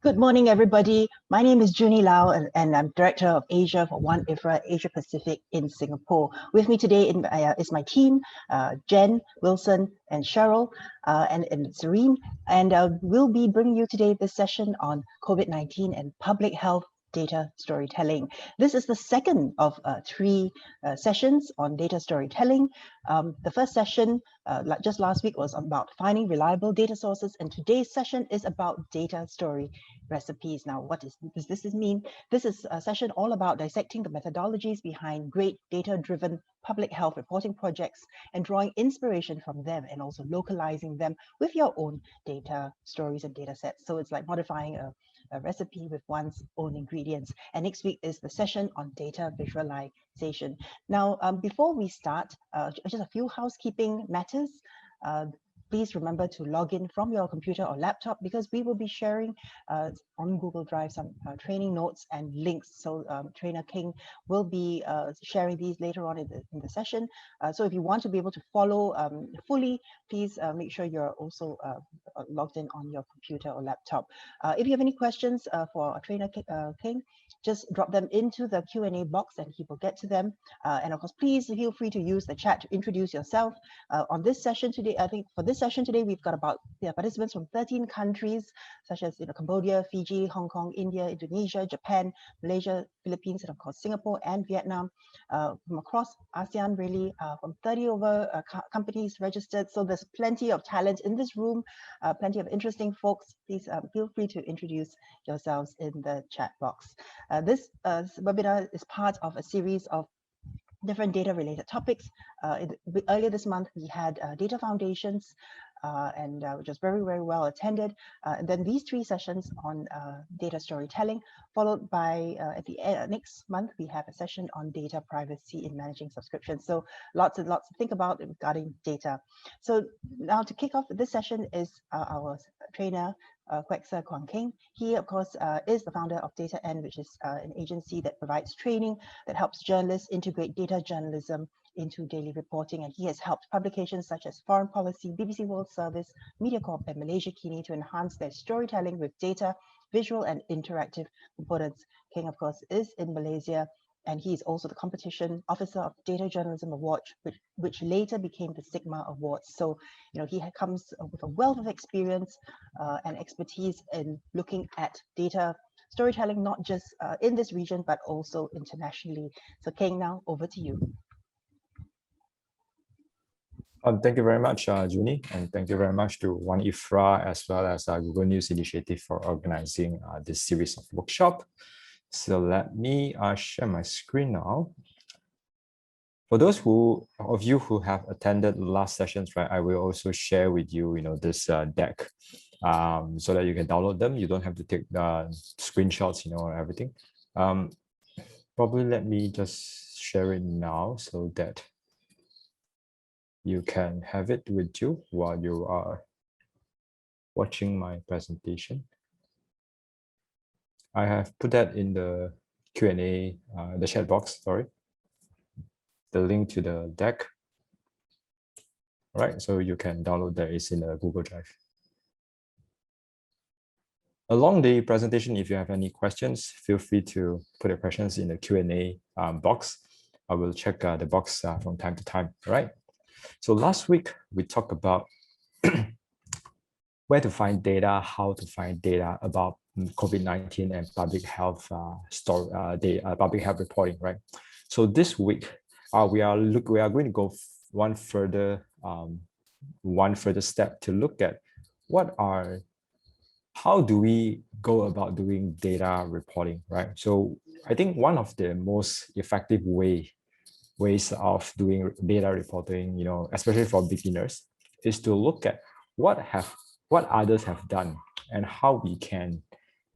Good morning, everybody. My name is Junie Lau, and I'm Director of Asia for WAN-IFRA Asia Pacific in Singapore. With me today is my team, Jen, Wilson, and Cheryl, and Serene. And we'll be bringing you today this session on COVID-19 and public health data storytelling. This is the second of three sessions on data storytelling. The first session, just last week, was about finding reliable data sources, and today's session is about data story recipes. Now, what does this mean? This is a session all about dissecting the methodologies behind great data-driven public health reporting projects and drawing inspiration from them and also localizing them with your own data stories and data sets. So it's like modifying a recipe with one's own ingredients. And next week is the session on data visualization. Now, before we start, just a few housekeeping matters. Please remember to log in from your computer or laptop because we will be sharing on Google Drive some training notes and links. So Trainer King will be sharing these later on in the session. So if you want to be able to follow fully, please make sure you're also logged in on your computer or laptop. If you have any questions for Trainer King, just drop them into the Q&A box and he will get to them. And of course, please feel free to use the chat to introduce yourself. On this session today, I think for this session today, we've got about participants from 13 countries, such as Cambodia, Fiji, Hong Kong, India, Indonesia, Japan, Malaysia, Philippines, and of course, Singapore and Vietnam, from across ASEAN, really, from 30 over companies registered. So there's plenty of talent in this room, plenty of interesting folks. Please feel free to introduce yourselves in the chat box. This webinar is part of a series of different data related topics. Earlier this month, we had data foundations, which was very, very well attended. And then these three sessions on data storytelling, followed by at the next month, we have a session on data privacy in managing subscriptions. So lots and lots to think about regarding data. So now to kick off this session is our trainer, Kuek Ser Kuang Keng. He, of course, is the founder of DataN, which is an agency that provides training that helps journalists integrate data journalism into daily reporting. And he has helped publications such as Foreign Policy, BBC World Service, MediaCorp, and Malaysia Kini to enhance their storytelling with data, visual, and interactive components. King, of course, is in Malaysia, and he is also the competition officer of Data Journalism Award, which later became the Sigma Awards. So, he comes with a wealth of experience and expertise in looking at data storytelling, not just in this region, but also internationally. So, King, now over to you. Thank you very much, Junie, and thank you very much to WAN-IFRA as well as Google News Initiative for organizing this series of workshop. So let me share my screen now. For those of you who have attended the last sessions, right, I will also share with you, this deck, so that you can download them. You don't have to take the screenshots, or everything. Probably let me just share it now so that you can have it with you while you are watching my presentation. I have put that in the Q&A, the chat box, sorry. The link to the deck. All right, so you can download that. It's in the Google Drive. Along the presentation, if you have any questions, feel free to put your questions in the Q&A box. I will check the box from time to time, all right? So last week, we talked about where to find data, how to find data about COVID-19 and public health public health reporting, right? So this week, we are going to go one further step to look at how do we go about doing data reporting, right? So I think one of the most effective ways of doing data reporting, especially for beginners, is to look at what others have done and how we can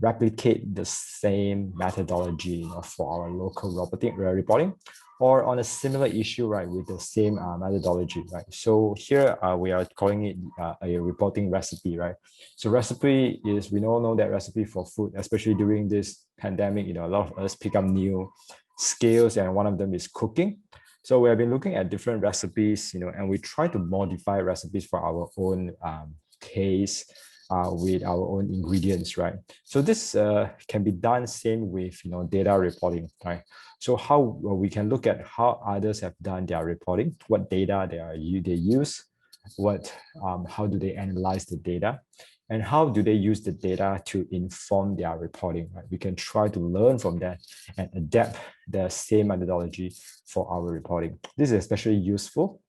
replicate the same methodology for our local reporting or on a similar issue, right, with the same methodology, right? So here we are calling it a reporting recipe, right? So recipe is, we all know that recipe for food, especially during this pandemic, a lot of us pick up new skills, and one of them is cooking. So we have been looking at different recipes, and we try to modify recipes for our own case with our own ingredients, right? So this can be done same with data reporting, right? So how we can look at how others have done their reporting, what data they use, how do they analyze the data, and how do they use the data to inform their reporting, right? We can try to learn from that and adapt the same methodology for our reporting. This is especially useful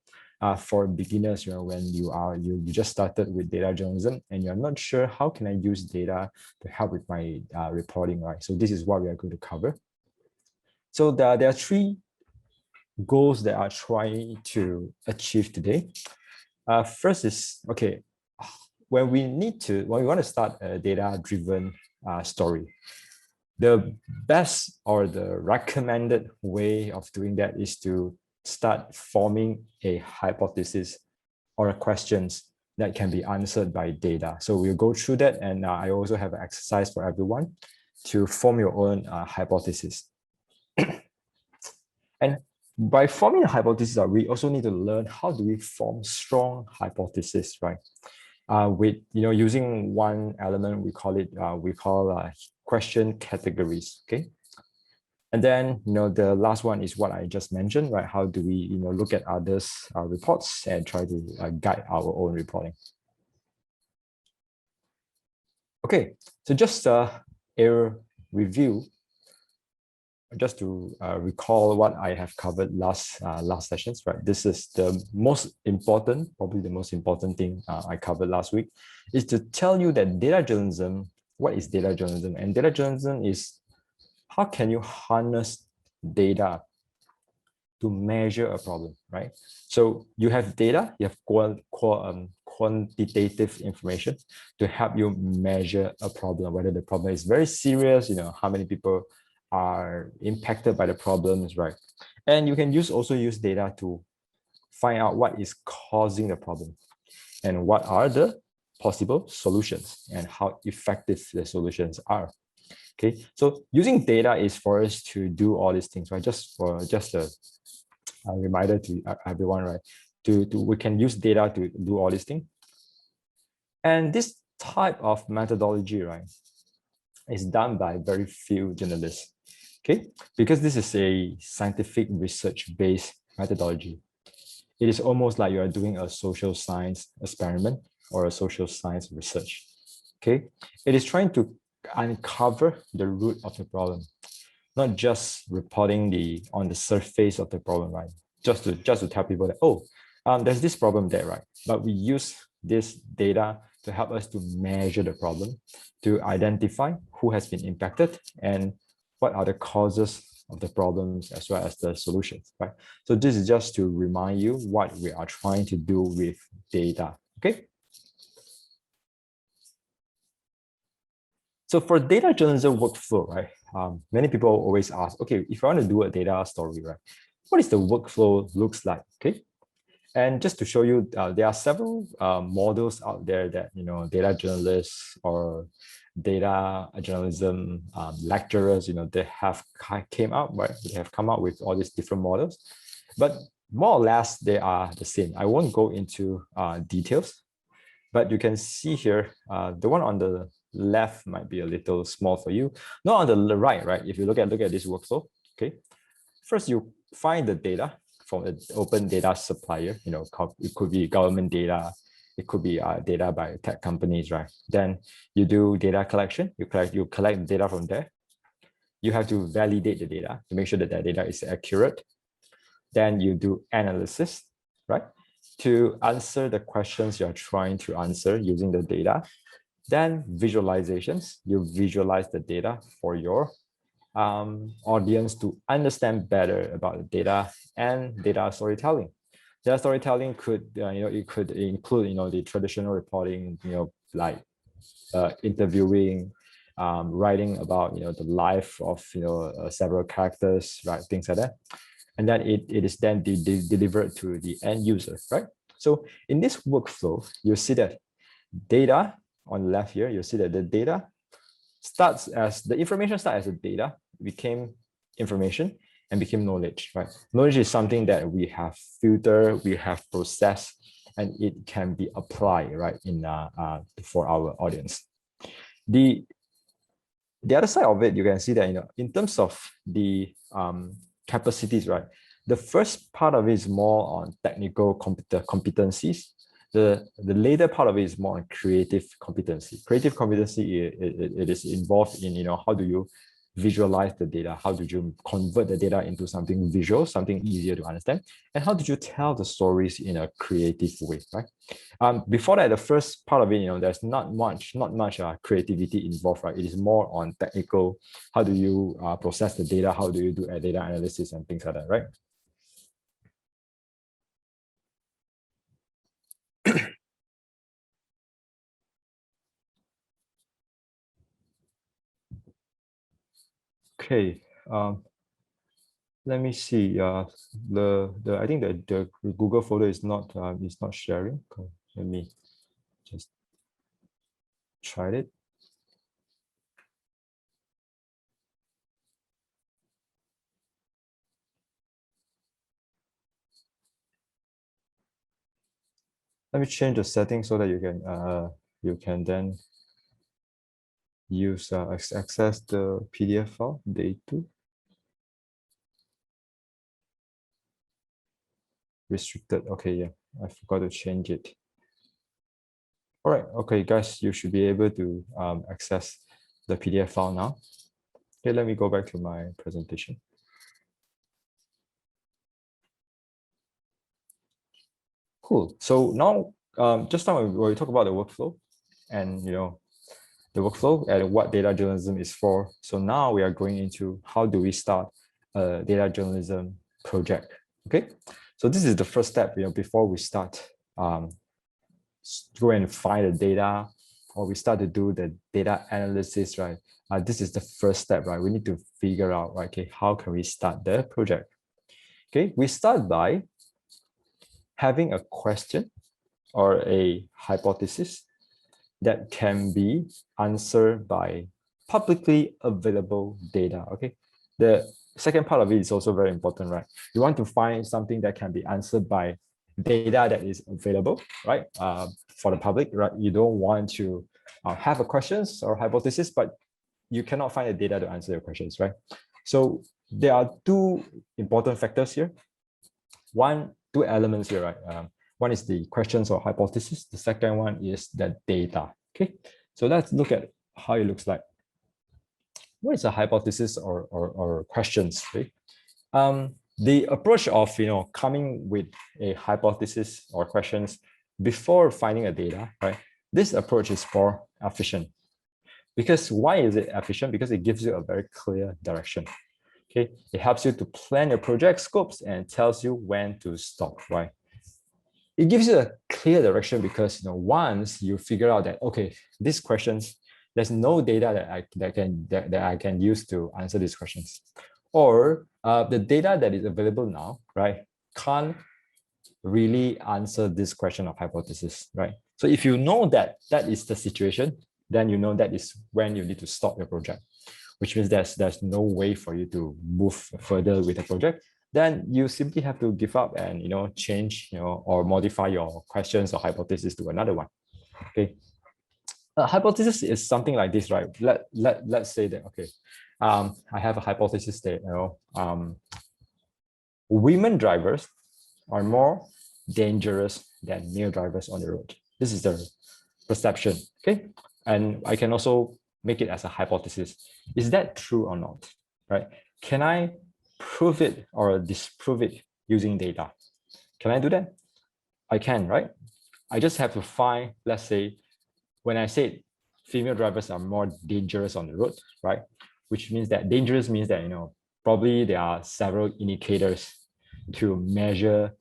for beginners, when you just started with data journalism and you're not sure how can I use data to help with my reporting, right? So this is what we are going to cover. So there are three goals that I'm trying to achieve today. First is, okay, when we want to start a data-driven story, the best or the recommended way of doing that is to start forming a hypothesis or questions that can be answered by data. So we'll go through that, and I also have an exercise for everyone to form your own hypothesis. And by forming a hypothesis, we also need to learn how do we form strong hypotheses, right? With using one element, we call question categories. Okay. And then, the last one is what I just mentioned, right? How do we, look at others' reports and try to guide our own reporting? Okay, so just a review, just to recall what I have covered last sessions, right? This is the most important, probably the most important thing I covered last week, is to tell you that data journalism, what is data journalism? And data journalism is how can you harness data to measure a problem, right? So you have data, you have quantitative information to help you measure a problem, whether the problem is very serious, how many people are impacted by the problems, right? And you can also use data to find out what is causing the problem and what are the possible solutions and how effective the solutions are. Okay, so using data is for us to do all these things, right? Just a reminder to everyone, right? We can use data to do all these things. And this type of methodology, right, is done by very few journalists. Okay, because this is a scientific research-based methodology. It is almost like you are doing a social science experiment or a social science research. Okay, it is trying to uncover the root of the problem, not just reporting on the surface of the problem, right? Just to tell people that, there's this problem there, right? But we use this data to help us to measure the problem, to identify who has been impacted and what are the causes of the problems as well as the solutions, right? So this is just to remind you what we are trying to do with data, okay? So for data journalism workflow, right? Many people always ask, okay, if I want to do a data story, right? What is the workflow looks like, okay? And just to show you, there are several models out there that, data journalists or data journalism lecturers, they have came up, right? They have come up with all these different models, but more or less they are the same. I won't go into details, but you can see here, the one on the left might be a little small for you. Not on the right, right? If you look at this workflow, okay. First, you find the data from an open data supplier. It could be government data, it could be data by tech companies, right? Then you do data collection. You collect data from there. You have to validate the data to make sure that data is accurate. Then you do analysis, right? To answer the questions you're trying to answer using the data. Then visualizations. You visualize the data for your audience to understand better about the data, and data storytelling. Data storytelling could, it could include, the traditional reporting, like interviewing, writing about, the life of, several characters, right? Things like that. And then it is then delivered to the end user, right? So in this workflow, you see that data on the left here, you see that the data the information starts as a data, became information, and became knowledge, right? Knowledge is something that we have filtered, we have processed, and it can be applied, right, in for our audience. The other side of it, you can see that, you know, in terms of the capacities, right, the first part of it is more on technical competencies. The later part of it is more on creative competency. Creative competency, it is involved in, you know, how do you visualize the data? How do you convert the data into something visual, something easier to understand? And how did you tell the stories in a creative way, right? Before that, the first part of it, you know, there's not much creativity involved, right? It is more on technical. How do you process the data? How do you do a data analysis and things like that, right? Okay, let me see. I think the Google folder is not sharing. Let me just try it. Let me change the setting so that you can then use access the PDF file day 2. Restricted. Okay, yeah, I forgot to change it. All right, okay, guys, you should be able to access the PDF file now. Okay, let me go back to my presentation. Cool. So now, just now when we talk about the workflow, and you know, the workflow and what data journalism is for. So now we are going into how do we start a data journalism project. Okay, so this is the first step, you know, before we start go and find the data, or we start to do the data analysis, right? This is the first step, right? We need to figure out, right, okay, how can we start the project? Okay, we start by having a question or a hypothesis that can be answered by publicly available data. Okay, the second part of it is also very important, right? You want to find something that can be answered by data that is available, right, for the public, right? You don't want to have a questions or hypothesis, but you cannot find the data to answer your questions, right? So there are two important factors here. Two elements here, right? One is the questions or hypothesis. The second one is the data. Okay, so let's look at how it looks like. What is a hypothesis or questions? Okay? The approach of, you know, coming with a hypothesis or questions before finding a data, right? This approach is more efficient. Because why is it efficient? Because it gives you a very clear direction. Okay, it helps you to plan your project scopes and tells you when to stop, right? It gives you a clear direction because, you know, once you figure out that, okay, these questions, there's no data that I can use to answer these questions, or the data that is available now, right, can't really answer this question of hypothesis, right? So if you know that that is the situation, then you know that is when you need to stop your project, which means there's no way for you to move further with the project. Then you simply have to give up and, you know, change, you know, or modify your questions or hypothesis to another one. Okay. A hypothesis is something like this, right? Let's say that, okay, I have a hypothesis that, you know, women drivers are more dangerous than male drivers on the road. This is the perception, okay? And I can also make it as a hypothesis. Is that true or not, right? Can I prove it or disprove it using data? Can I do that? I can, right? I just have to find, let's say, when I said female drivers are more dangerous on the road, right? Which means that dangerous means that, you know, probably there are several indicators to measure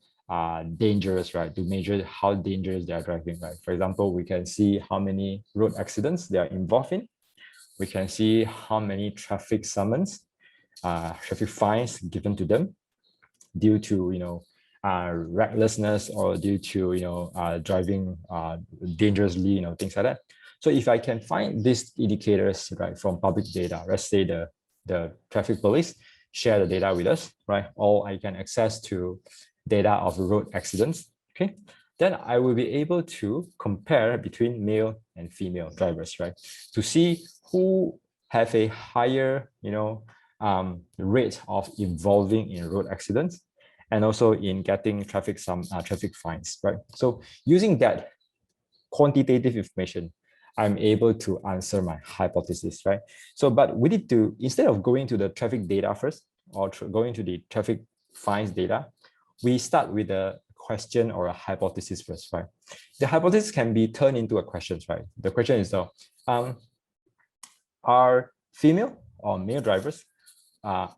dangerous, right? To measure how dangerous they are driving, right? For example, we can see how many road accidents they are involved in. We can see how many traffic summons, traffic fines given to them due to, you know, recklessness or due to, you know, driving dangerously, you know, things like that. So if I can find these indicators, right, from public data, let's say the traffic police share the data with us, right, or I can access to data of road accidents, okay, then I will be able to compare between male and female drivers, right? To see who have a higher, rate of involving in road accidents and also in getting traffic fines, right? So using that quantitative information, I'm able to answer my hypothesis, right? So, but we need to, instead of going to the traffic data first or going to the traffic fines data, we start with a question or a hypothesis first, right? The hypothesis can be turned into a question, right? The question is, are female or male drivers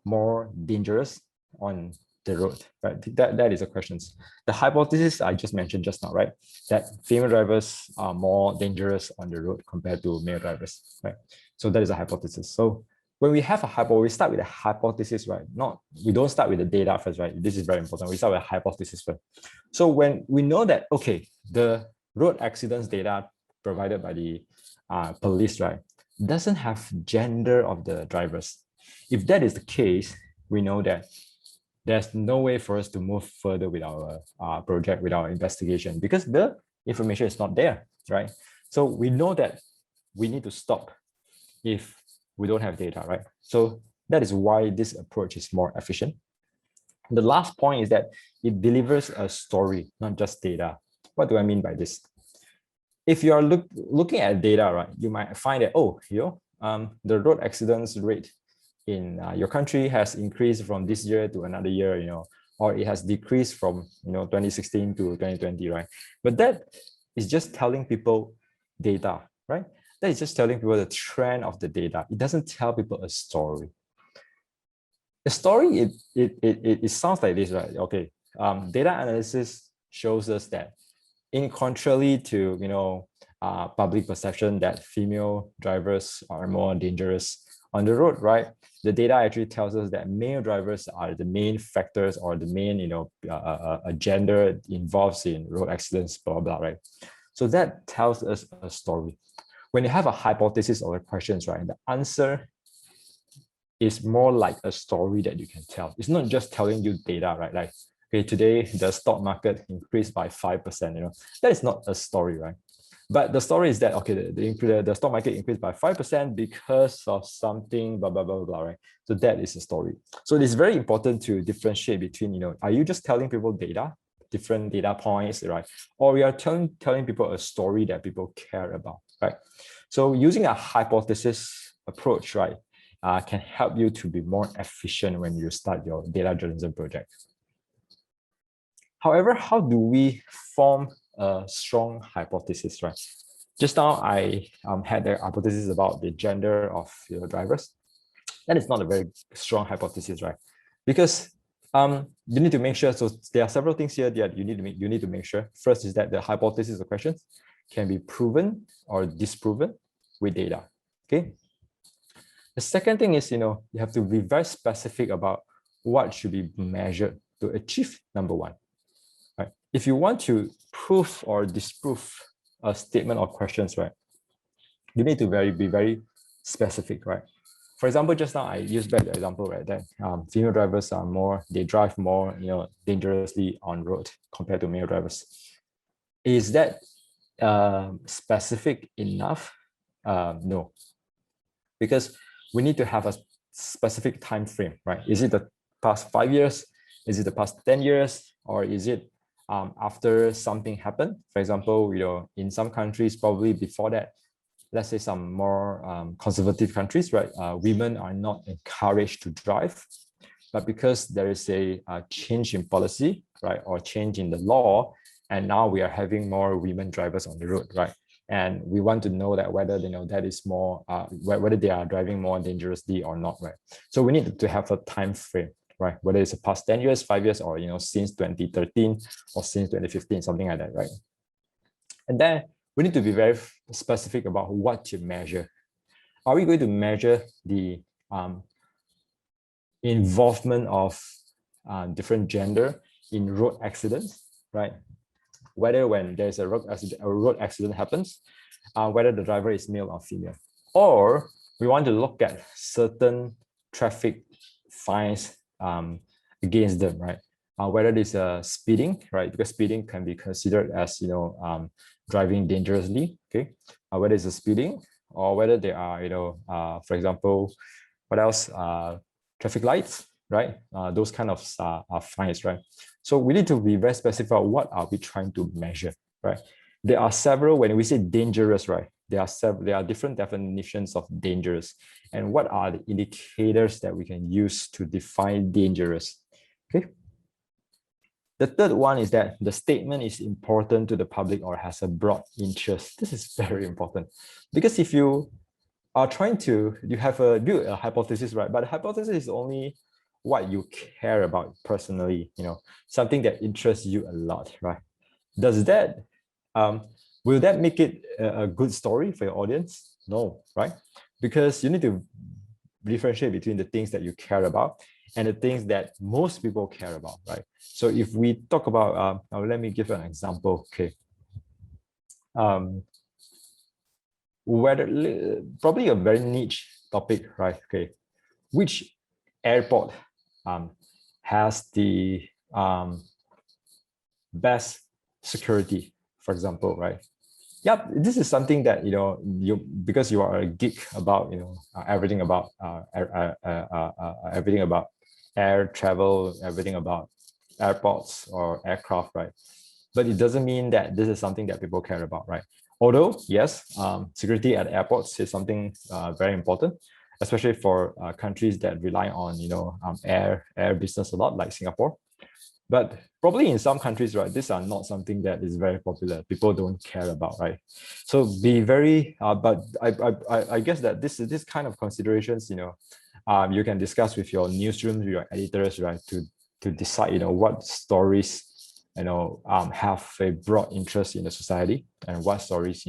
more dangerous on the road, right? That is a question. The hypothesis I just mentioned just now, right? That female drivers are more dangerous on the road compared to male drivers, right? So that is a hypothesis. So when we have a we start with a hypothesis, right? We don't start with the data first, right? This is very important. We start with a hypothesis first. So when we know that, okay, the road accidents data provided by the police, right, doesn't have gender of the drivers. If that is the case, we know that there's no way for us to move further with our project, with our investigation, because the information is not there, right? So we know that we need to stop if we don't have data, right? So that is why this approach is more efficient. The last point is that it delivers a story, not just data. What do I mean by this? If you are looking at data, right, you might find that, the road accidents rate in your country has increased from this year to another year, or it has decreased from 2016 to 2020, right? But that is just telling people data, right? That is just telling people the trend of the data. It doesn't tell people a story. The story, it sounds like this, right? Okay, data analysis shows us that, in contrary to public perception that female drivers are more dangerous on the road, right? The data actually tells us that male drivers are the main factors or the main, gender involved in road accidents, blah, blah, right? So that tells us a story. When you have a hypothesis or a questions, right, the answer is more like a story that you can tell. It's not just telling you data, right? Like, okay, today the stock market increased by 5%, that is not a story, right? But the story is that, okay, the stock market increased by 5% because of something, blah, blah, blah, blah, right? So that is a story. So it is very important to differentiate between, are you just telling people data, different data points, right? Or we are telling people a story that people care about, right? So using a hypothesis approach, right, can help you to be more efficient when you start your data journalism project. However, how do we form a strong hypothesis, right? Just now, I had the hypothesis about the gender of your drivers. That is not a very strong hypothesis, right? Because you need to make sure, so there are several things here that you need to make sure. First is that the hypothesis or questions can be proven or disproven with data, okay? The second thing is, you have to be very specific about what should be measured to achieve number one. Right? If you want to prove or disprove a statement or questions, right, you need to be very specific, right? For example, just now I used back the example, right, that female drivers they drive more, dangerously on road compared to male drivers. Is that specific enough? No, because we need to have a specific time frame, right? Is it the past 5 years? Is it the past 10 years? Or is it after something happened? For example, in some countries, probably before that, let's say some more conservative countries, right? Women are not encouraged to drive, but because there is a change in policy, right? Or change in the law, and now we are having more women drivers on the road, right? And we want to know that whether that is more whether they are driving more dangerously or not, right? So we need to have a time frame, right? Whether it's the past 10 years, 5 years, or since 2013 or since 2015, something like that, right? And then we need to be very specific about what to measure. Are we going to measure the involvement of different gender in road accidents, right? Whether when there's a road accident happens, whether the driver is male or female, or we want to look at certain traffic fines against them, right? whether it's speeding, right? Because speeding can be considered as, driving dangerously, okay? Whether it's speeding or whether they are, for example, what else? Traffic lights, right? Those kind of are fines, right? So we need to be very specific about what are we trying to measure, right? There are several, when we say dangerous, right? There are different definitions of dangerous. And what are the indicators that we can use to define dangerous? Okay. The third one is that the statement is important to the public or has a broad interest. This is very important because if you are trying to, you have build a hypothesis, right? But the hypothesis is only what you care about personally, something that interests you a lot, right? Does that, will that make it a good story for your audience? No, right? Because you need to differentiate between the things that you care about and the things that most people care about, right? So if we talk about, let me give an example, okay. Probably a very niche topic, right? Okay, which airport has the best security, for example, right? Yep, this is something that because you are a geek about everything about everything about air travel, everything about airports or aircraft, right? But it doesn't mean that this is something that people care about, right? Although yes, security at airports is something very important, especially for countries that rely on air business a lot, like Singapore. But probably in some countries, right, these are not something that is very popular. People don't care about, right? So be very, but I guess that this kind of considerations, you can discuss with your newsrooms, your editors, right, to decide, what stories, have a broad interest in the society and what stories,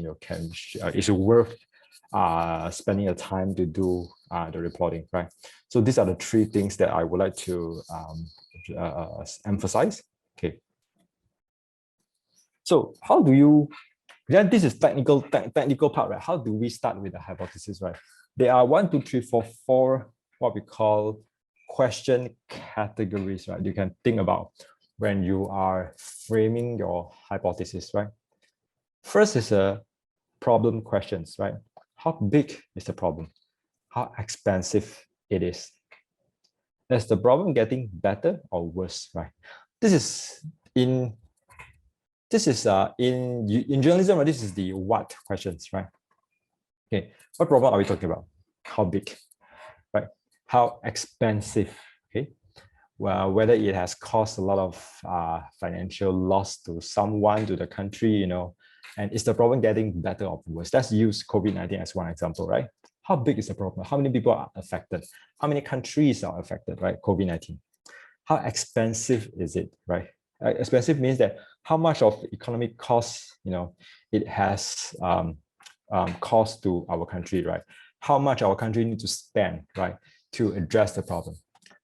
is worth spending the time to do the reporting, right? So these are the three things that I would like to emphasize. Okay. So how do you? Then this is technical part, right? How do we start with a hypothesis, right? There are 1, 2, 3, 4, 4 what we call question categories, right? You can think about when you are framing your hypothesis, right? First is a problem questions, right? How big is the problem? How expensive it is? Is the problem getting better or worse, right? This is in journalism, right? This is the what questions, right? Okay, what problem are we talking about? How big, right? How expensive, okay? Well, whether it has caused a lot of financial loss to someone, to the country, and is the problem getting better or worse? Let's use COVID-19 as one example, right? How big is the problem? How many people are affected? How many countries are affected, right? COVID-19. How expensive is it, right? Expensive means that how much of economic costs, it has cost to our country, right? How much our country needs to spend, right, to address the problem.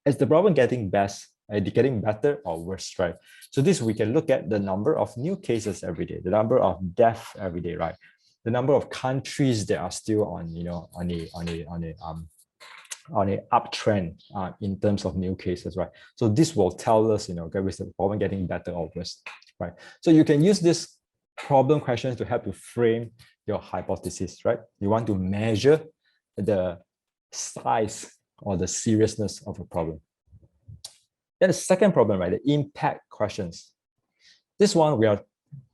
Is the problem getting better or worse, right? So this, we can look at the number of new cases every day, the number of deaths every day, right? The number of countries that are still on a uptrend in terms of new cases, right? So this will tell us, is the problem getting better or worse, right? So you can use this problem questions to help you frame your hypothesis, right? You want to measure the size or the seriousness of a problem. Then the second problem, right? The impact questions. This one,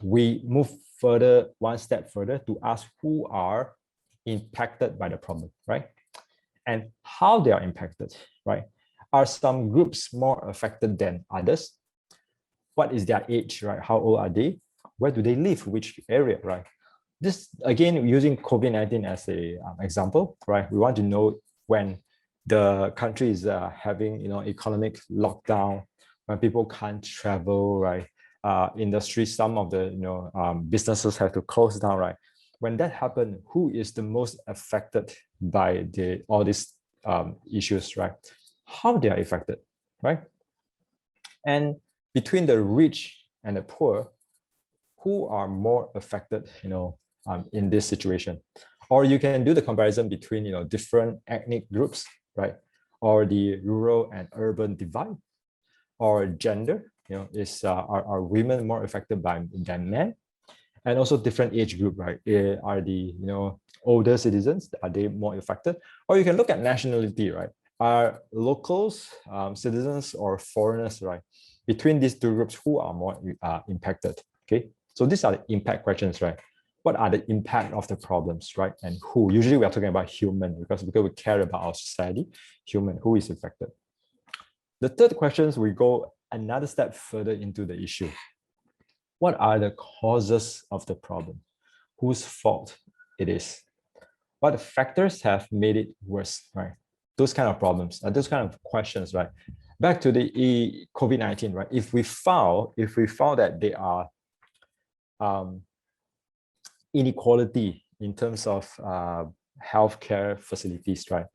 we move further, one step further to ask who are impacted by the problem, right? And how they are impacted, right? Are some groups more affected than others? What is their age, right? How old are they? Where do they live? Which area, right? This, again, using COVID-19 as an example, right? We want to know when the country is having, economic lockdown, when people can't travel, right? Industry, some of the, businesses have to close down, right? When that happens, who is the most affected by all these issues, right? How they are affected, right? And between the rich and the poor, who are more affected, in this situation? Or you can do the comparison between, different ethnic groups, right? Or the rural and urban divide, or gender, are women more affected than men? And also different age group, right? Are the older citizens, are they more affected? Or you can look at nationality, right? Are locals, citizens, or foreigners, right? Between these two groups, who are more impacted? Okay, so these are the impact questions, right? What are the impact of the problems, right? And who? Usually we are talking about human because we care about our society, human, who is affected. The third questions, we go another step further into the issue. What are the causes of the problem? Whose fault it is? What factors have made it worse, right? Those kind of problems, those kind of questions, right? Back to the COVID-19, right? If we found that there are inequality in terms of healthcare facilities, right,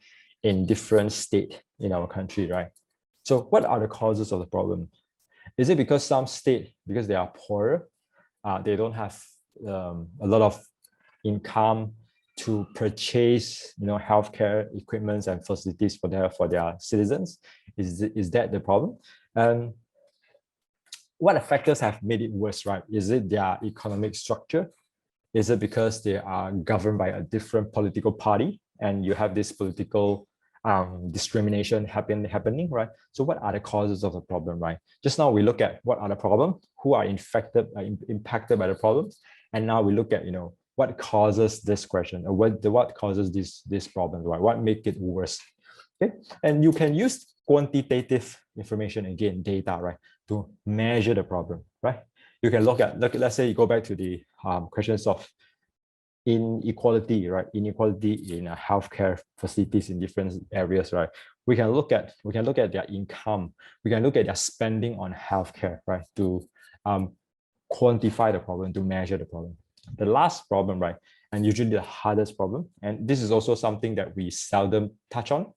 in different states in our country, right? So what are the causes of the problem? Is it because some state, because they are poorer, they don't have a lot of income to purchase, healthcare equipments and facilities for their citizens? Is that the problem? And what factors have made it worse, right? Is it their economic structure? Is it because they are governed by a different political party and you have this political discrimination happening, right? So what are the causes of the problem, right? Just now we look at what are the problems, who are impacted by the problems, and now we look at what causes this question, or what causes this problem, right? What make it worse? Okay, and you can use quantitative information, again, data, right, to measure the problem, right? You can look at, let's say you go back to the questions of inequality, right? Inequality in healthcare facilities in different areas, right? We can look at their income. We can look at their spending on healthcare, right? To quantify the problem, to measure the problem. The last problem, right, and usually the hardest problem, and this is also something that we seldom touch on,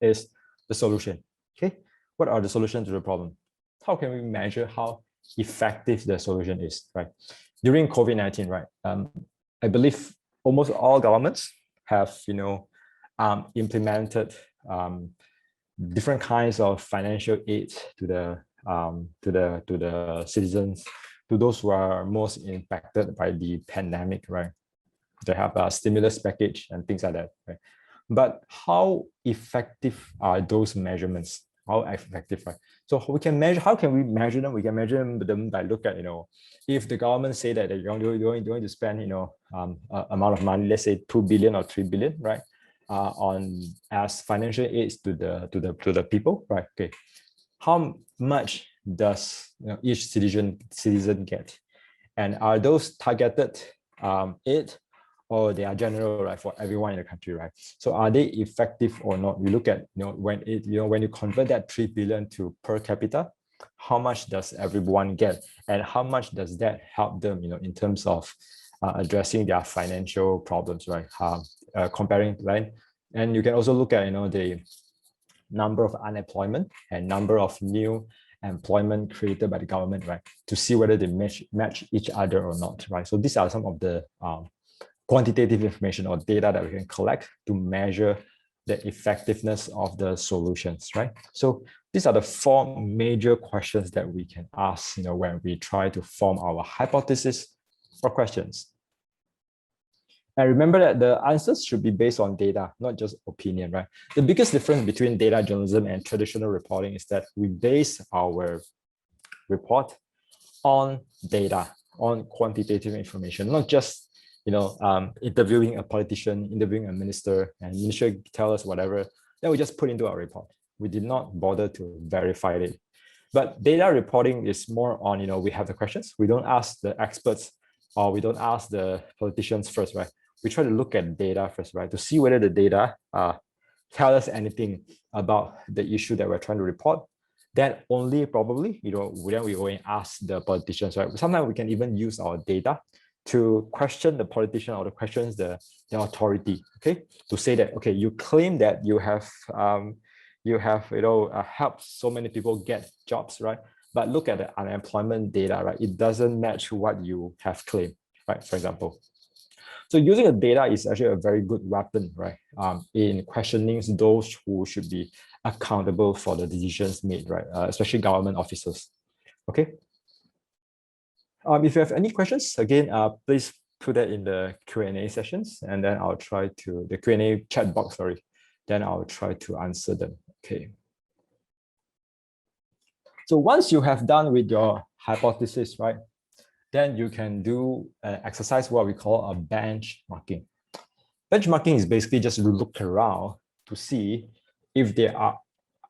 is the solution. Okay, what are the solutions to the problem? How can we measure how effective the solution is, right? During COVID-19, right, I believe almost all governments have, implemented different kinds of financial aid to the citizens, to those who are most impacted by the pandemic, right? They have a stimulus package and things like that, right? But how effective are those measurements? How effective, right? So we can measure. How can we measure them? We can measure them by look at, if the government say that they're going to spend, amount of money, let's say 2 billion or 3 billion, right, on as financial aids to the people, right? Okay, how much does each citizen get, and are those targeted aid, or they are general, right, for everyone in the country, right? So are they effective or not? We look at, when you convert that 3 billion to per capita, how much does everyone get, and how much does that help them, in terms of addressing their financial problems, right? Comparing, right? And you can also look at, the number of unemployment and number of new employment created by the government, right, to see whether they match each other or not, right? So these are some of the quantitative information or data that we can collect to measure the effectiveness of the solutions, right? So these are the 4 major questions that we can ask, when we try to form our hypothesis or questions. And remember that the answers should be based on data, not just opinion, right? The biggest difference between data journalism and traditional reporting is that we base our report on data, on quantitative information, not just interviewing a politician, interviewing a minister, and minister tell us whatever, then we just put into our report. We did not bother to verify it. But data reporting is more on, we have the questions. We don't ask the experts, or we don't ask the politicians first, right? We try to look at data first, right? To see whether the data tell us anything about the issue that we're trying to report. Then only probably, then we go and ask the politicians, right? Sometimes we can even use our data to question the politician or to question the authority, okay? To say that, okay, you claim that you have helped so many people get jobs, right? But look at the unemployment data, right? It doesn't match what you have claimed, right? For example. So using the data is actually a very good weapon, right? In questioning those who should be accountable for the decisions made, right? Especially government officers. Okay. If you have any questions, again, please put that in the Q&A sessions, and then I'll try to, the Q&A chat box, sorry, then I'll try to answer them. Okay. So once you have done with your hypothesis, right, then you can do an exercise what we call a benchmarking. Benchmarking is basically just to look around to see if there are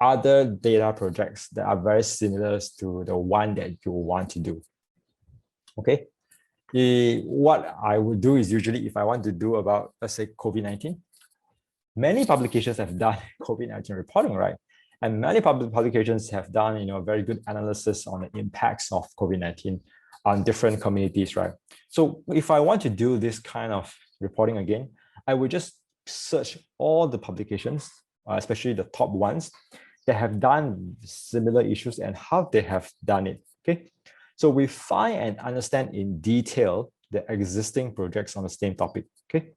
other data projects that are very similar to the one that you want to do. Okay. What I would do is usually if I want to do about, let's say, COVID-19, many publications have done COVID-19 reporting, right? And many publications have done, very good analysis on the impacts of COVID-19 on different communities, right? So if I want to do this kind of reporting again, I would just search all the publications, especially the top ones that have done similar issues and how they have done it, okay? So we find and understand in detail the existing projects on the same topic, okay?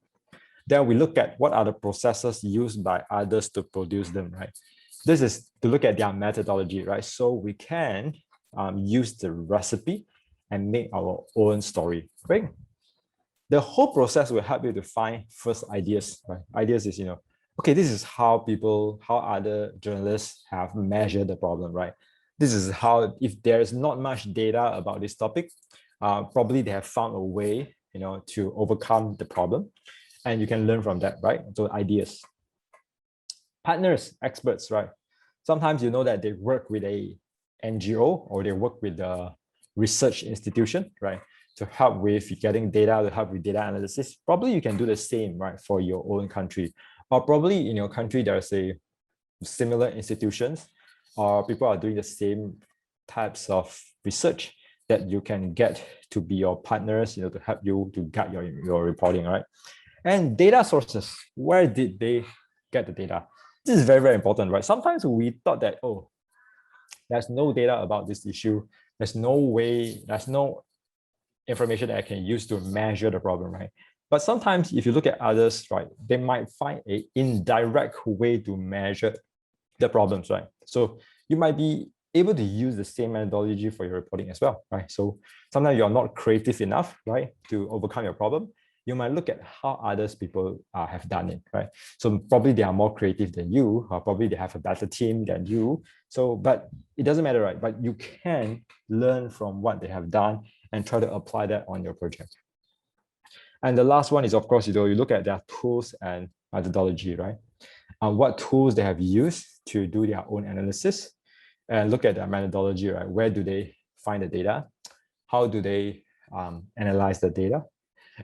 Then we look at what are the processes used by others to produce them, right? This is to look at their methodology, right? So we can use the recipe and make our own story, right? The whole process will help you to find first ideas, right? Ideas is, okay, this is how other journalists have measured the problem, right? This is how, if there is not much data about this topic, probably they have found a way, to overcome the problem, and you can learn from that, right? So ideas. Partners, experts, right? Sometimes you know that they work with a NGO or they work with a research institution, right? To help with getting data, to help with data analysis. Probably you can do the same, right, for your own country. Or probably in your country, there's a similar institutions or people are doing the same types of research that you can get to be your partners, to help you to guide your reporting, right? And data sources, where did they get the data? This is very, very important, right? Sometimes we thought that, oh, there's no data about this issue. There's no information that I can use to measure the problem, right? But sometimes if you look at others, right, they might find an indirect way to measure the problems, right? So you might be able to use the same methodology for your reporting as well, right? So sometimes you're not creative enough, right, to overcome your problem. You might look at how others people have done it, right? So probably they are more creative than you, or probably they have a better team than you. So, but it doesn't matter, right? But you can learn from what they have done and try to apply that on your project. And the last one is, of course, you look at their tools and methodology, right? What tools they have used to do their own analysis, and look at their methodology, right? Where do they find the data? How do they analyze the data?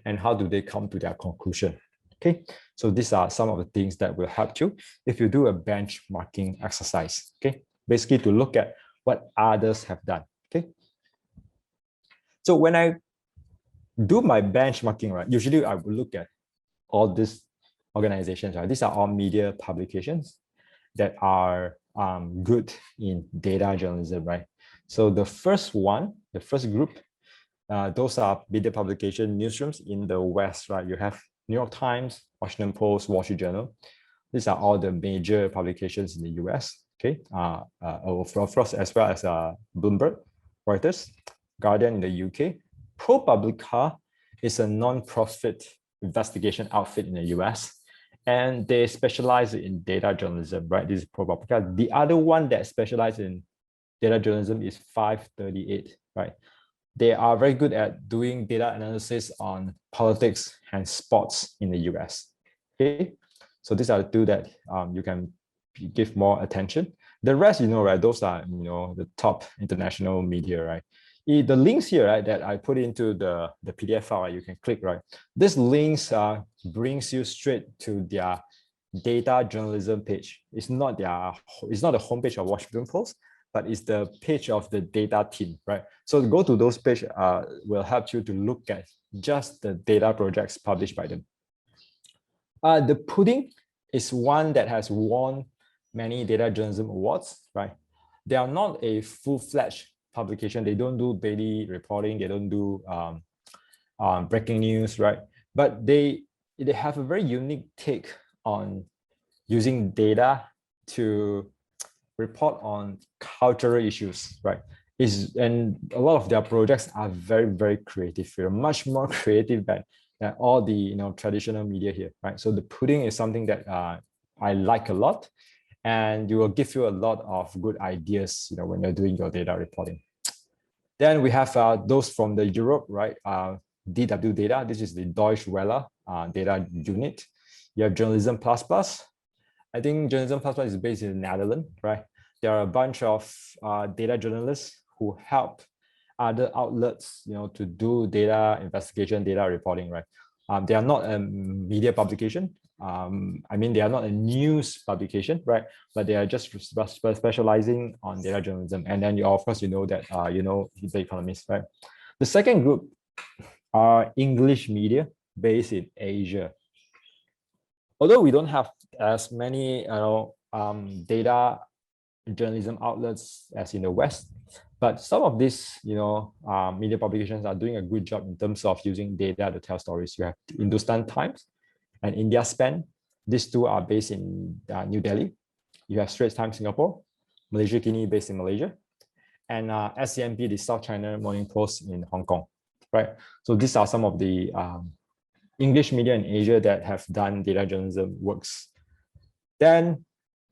And how do they come to their conclusion? Okay, so these are some of the things that will help you if you do a benchmarking exercise. Okay, basically to look at what others have done. Okay, so when I do my benchmarking, right, usually I will look at all these organizations, right? These are all media publications that are good in data journalism, right? So the first group, those are media publication newsrooms in the West, right? You have New York Times, Washington Post, Wall Street Journal. These are all the major publications in the US, okay? Of course, as well as Bloomberg, Reuters, Guardian in the UK. ProPublica is a non-profit investigation outfit in the US, and they specialize in data journalism, right? This is ProPublica. The other one that specializes in data journalism is 538, right? They are very good at doing data analysis on politics and sports in the US. Okay, so these are the two that you can give more attention. The rest, right, those are, the top international media, right? The links here, right, that I put into the PDF file, right, you can click, right? This links brings you straight to their data journalism page. It's not the homepage of Washington Post, but it's the page of the data team, right? So go to those page will help you to look at just the data projects published by them. The Pudding is one that has won many data journalism awards, right? They are not a full-fledged publication. They don't do daily reporting. They don't do breaking news, right? But they have a very unique take on using data to report on cultural issues, right? and a lot of their projects are very, very creative. They're much more creative than all the traditional media here, right? So the pudding is something that I like a lot, and it will give you a lot of good ideas, when you're doing your data reporting. Then we have those from the Europe, right? DW Data. This is the Deutsche Welle data unit. You have Journalism Plus Plus. I think Journalism Plus Plus is based in the Netherlands, right? There are a bunch of data journalists who help other outlets, to do data investigation, data reporting, right? They are not a media publication. I mean, they are not a news publication, right? But they are just specializing on data journalism. And then, of course, that, The Economist, right? The second group are English media based in Asia. Although we don't have as many, data journalism outlets as in the West, but some of these, media publications are doing a good job in terms of using data to tell stories. You have Hindustan Times and India Span. These two are based in New Delhi. You have Straits Times Singapore, Malaysia Kini based in Malaysia, and SCMP, the South China Morning Post in Hong Kong, right? So these are some of the English media in Asia that have done data journalism works. Then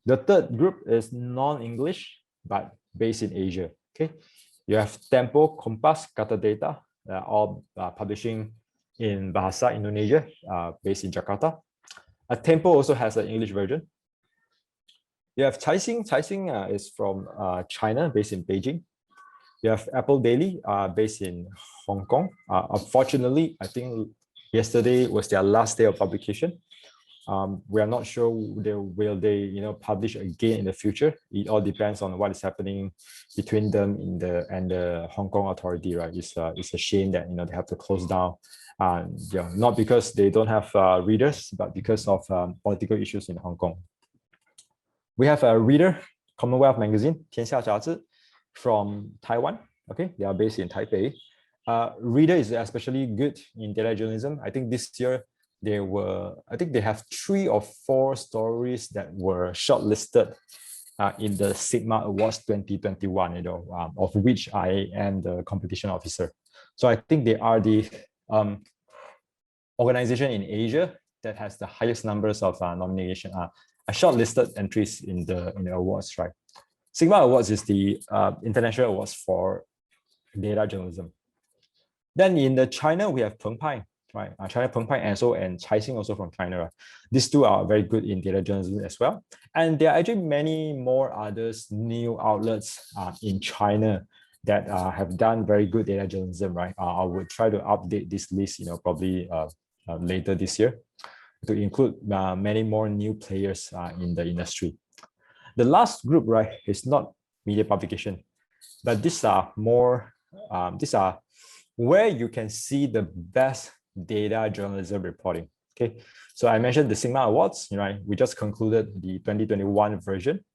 the third group is non-English, but based in Asia. Okay, you have Tempo, Kompas, Kata Data, all publishing in Bahasa Indonesia, based in Jakarta. Tempo also has an English version. You have Caixin. Caixin is from China, based in Beijing. You have Apple Daily, based in Hong Kong. Unfortunately, I think yesterday was their last day of publication. We are not sure will they publish again in the future. It all depends on what is happening between them and the Hong Kong authority, right? It's a shame that they have to close down, not because they don't have readers, but because of political issues in Hong Kong. We have a reader, Commonwealth Magazine, 天下杂志, from Taiwan. Okay, they are based in Taipei. Reader is especially good in data journalism. I think this year they have 3 or 4 stories that were shortlisted in the Sigma Awards 2021, of which I am the competition officer. So I think they are the organization in Asia that has the highest numbers of nomination, shortlisted entries in the awards, right? Sigma Awards is the international awards for data journalism. Then in the China, we have Peng Pai, right? China Peng Pai and Caixin also from China. Right? These two are very good in data journalism as well. And there are actually many more others, new outlets in China that have done very good data journalism, right? I would try to update this list, probably later this year, to include many more new players in the industry. The last group, right, is not media publication, but these are more, these are where you can see the best data journalism reporting. Okay, so I mentioned the Sigma Awards, right? We just concluded the 2021 version,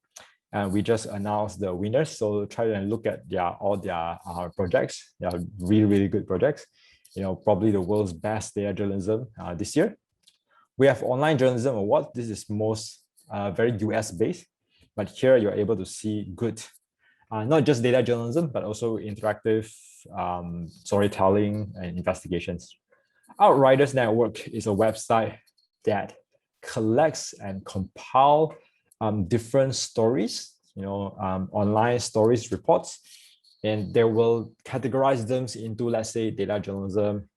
and we just announced the winners. So try and look at all their projects. They are really, really good projects. Probably the world's best data journalism this year. We have Online Journalism Award. This is most very US based, but here you're able to see good, not just data journalism, but also interactive storytelling and investigations. Outriders Network is a website that collects and compile different stories, online stories reports, and they will categorize them into, let's say, data journalism,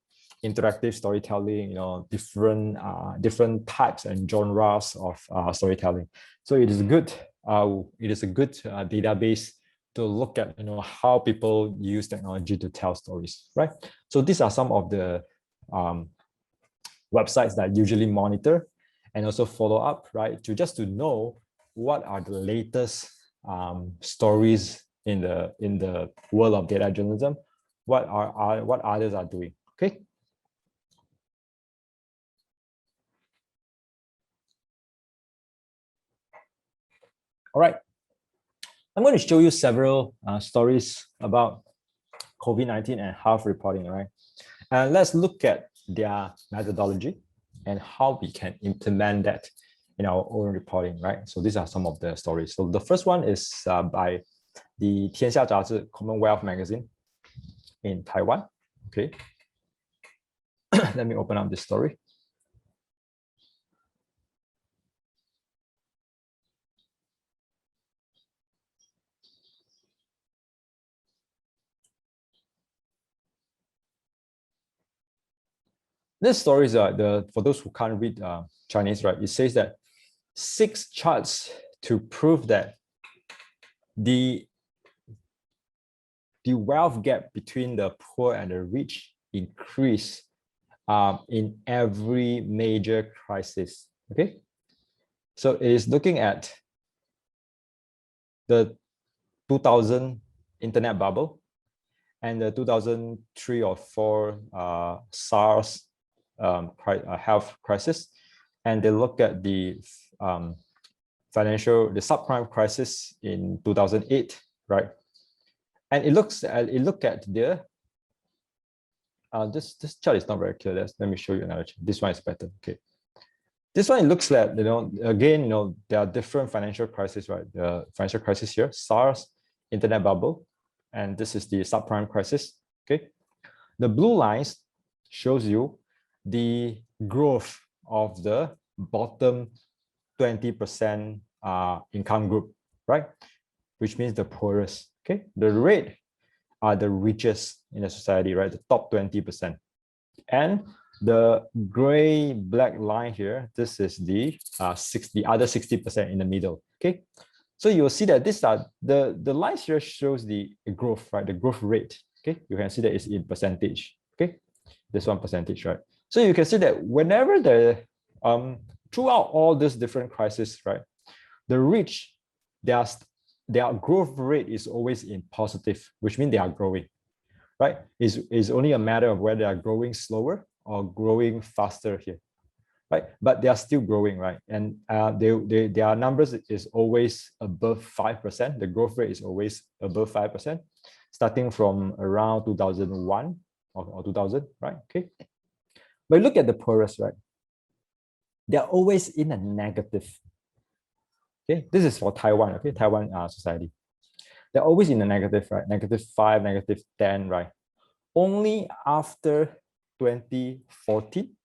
interactive storytelling, different types and genres of storytelling. So it is good. It is a good database to look at, how people use technology to tell stories, right? So these are some of the websites that I usually monitor and also follow up, right? To know what are the latest stories in the world of data journalism, what others are doing. Okay. All right. I'm going to show you several stories about COVID-19 and health reporting, right? And let's look at their methodology and how we can implement that in our own reporting, right? So these are some of the stories. So the first one is by the 天下杂志 Commonwealth Magazine in Taiwan. Okay. Let me open up this story. This story is for those who can't read Chinese, right? It says that 6 charts to prove that the wealth gap between the poor and the rich increase in every major crisis. Okay, so it is looking at the 2000 internet bubble and the 2003 or 4 SARS health crisis, and they look at the subprime crisis in 2008, right? And it look at the this chart is not very clear. Let me show you another chart. This one is better. Okay, this one, it looks like, again, there are different financial crises, right? The financial crisis here, SARS, internet bubble, and this is the subprime crisis. Okay, the blue lines shows you the growth of the bottom 20% income group, right? Which means the poorest. Okay, the red are the richest in the society, right? The top 20%. And the gray black line here, this is the other 60% in the middle. Okay, so you'll see that these are the lines here shows the growth, right? The growth rate. Okay, you can see that it's in percentage. Okay, this one percentage, right? So you can see that whenever throughout all these different crises, right, the rich, their growth rate is always in positive, which means they are growing, right? It's only a matter of whether they are growing slower or growing faster here, right? But they are still growing, right? And their numbers is always above 5%. The growth rate is always above 5%, starting from around 2001 or 2000, right? Okay. But look at the poorest, right? They're always in a negative. Okay, this is for Taiwan, okay, Taiwan society. They're always in a negative, right? -5, -10, right? Only after 2014,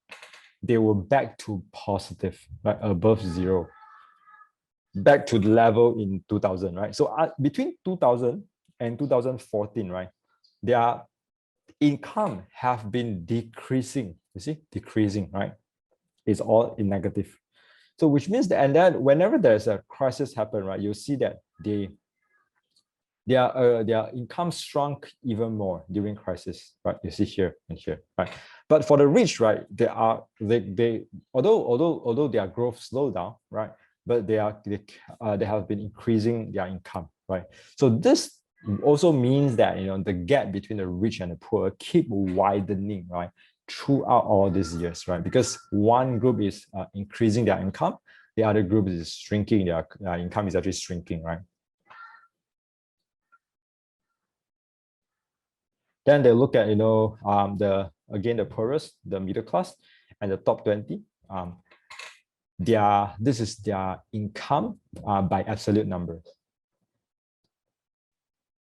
they were back to positive, right? Above 0, back to the level in 2000, right? So between 2000 and 2014, right, their income have been decreasing. You see, decreasing, right? It's all in negative. So which means that, and then whenever there's a crisis happen, right, you see that their income shrunk even more during crisis, right? You see here and here, right? But for the rich, right, although their growth slowed down, right, but they have been increasing their income, right? So this also means that the gap between the rich and the poor keep widening, right, throughout all these years, right? Because one group is increasing their income, the other group is shrinking, their income is actually shrinking, right? Then they look at, the poorest, the middle class, and the top 20. This is their income by absolute numbers.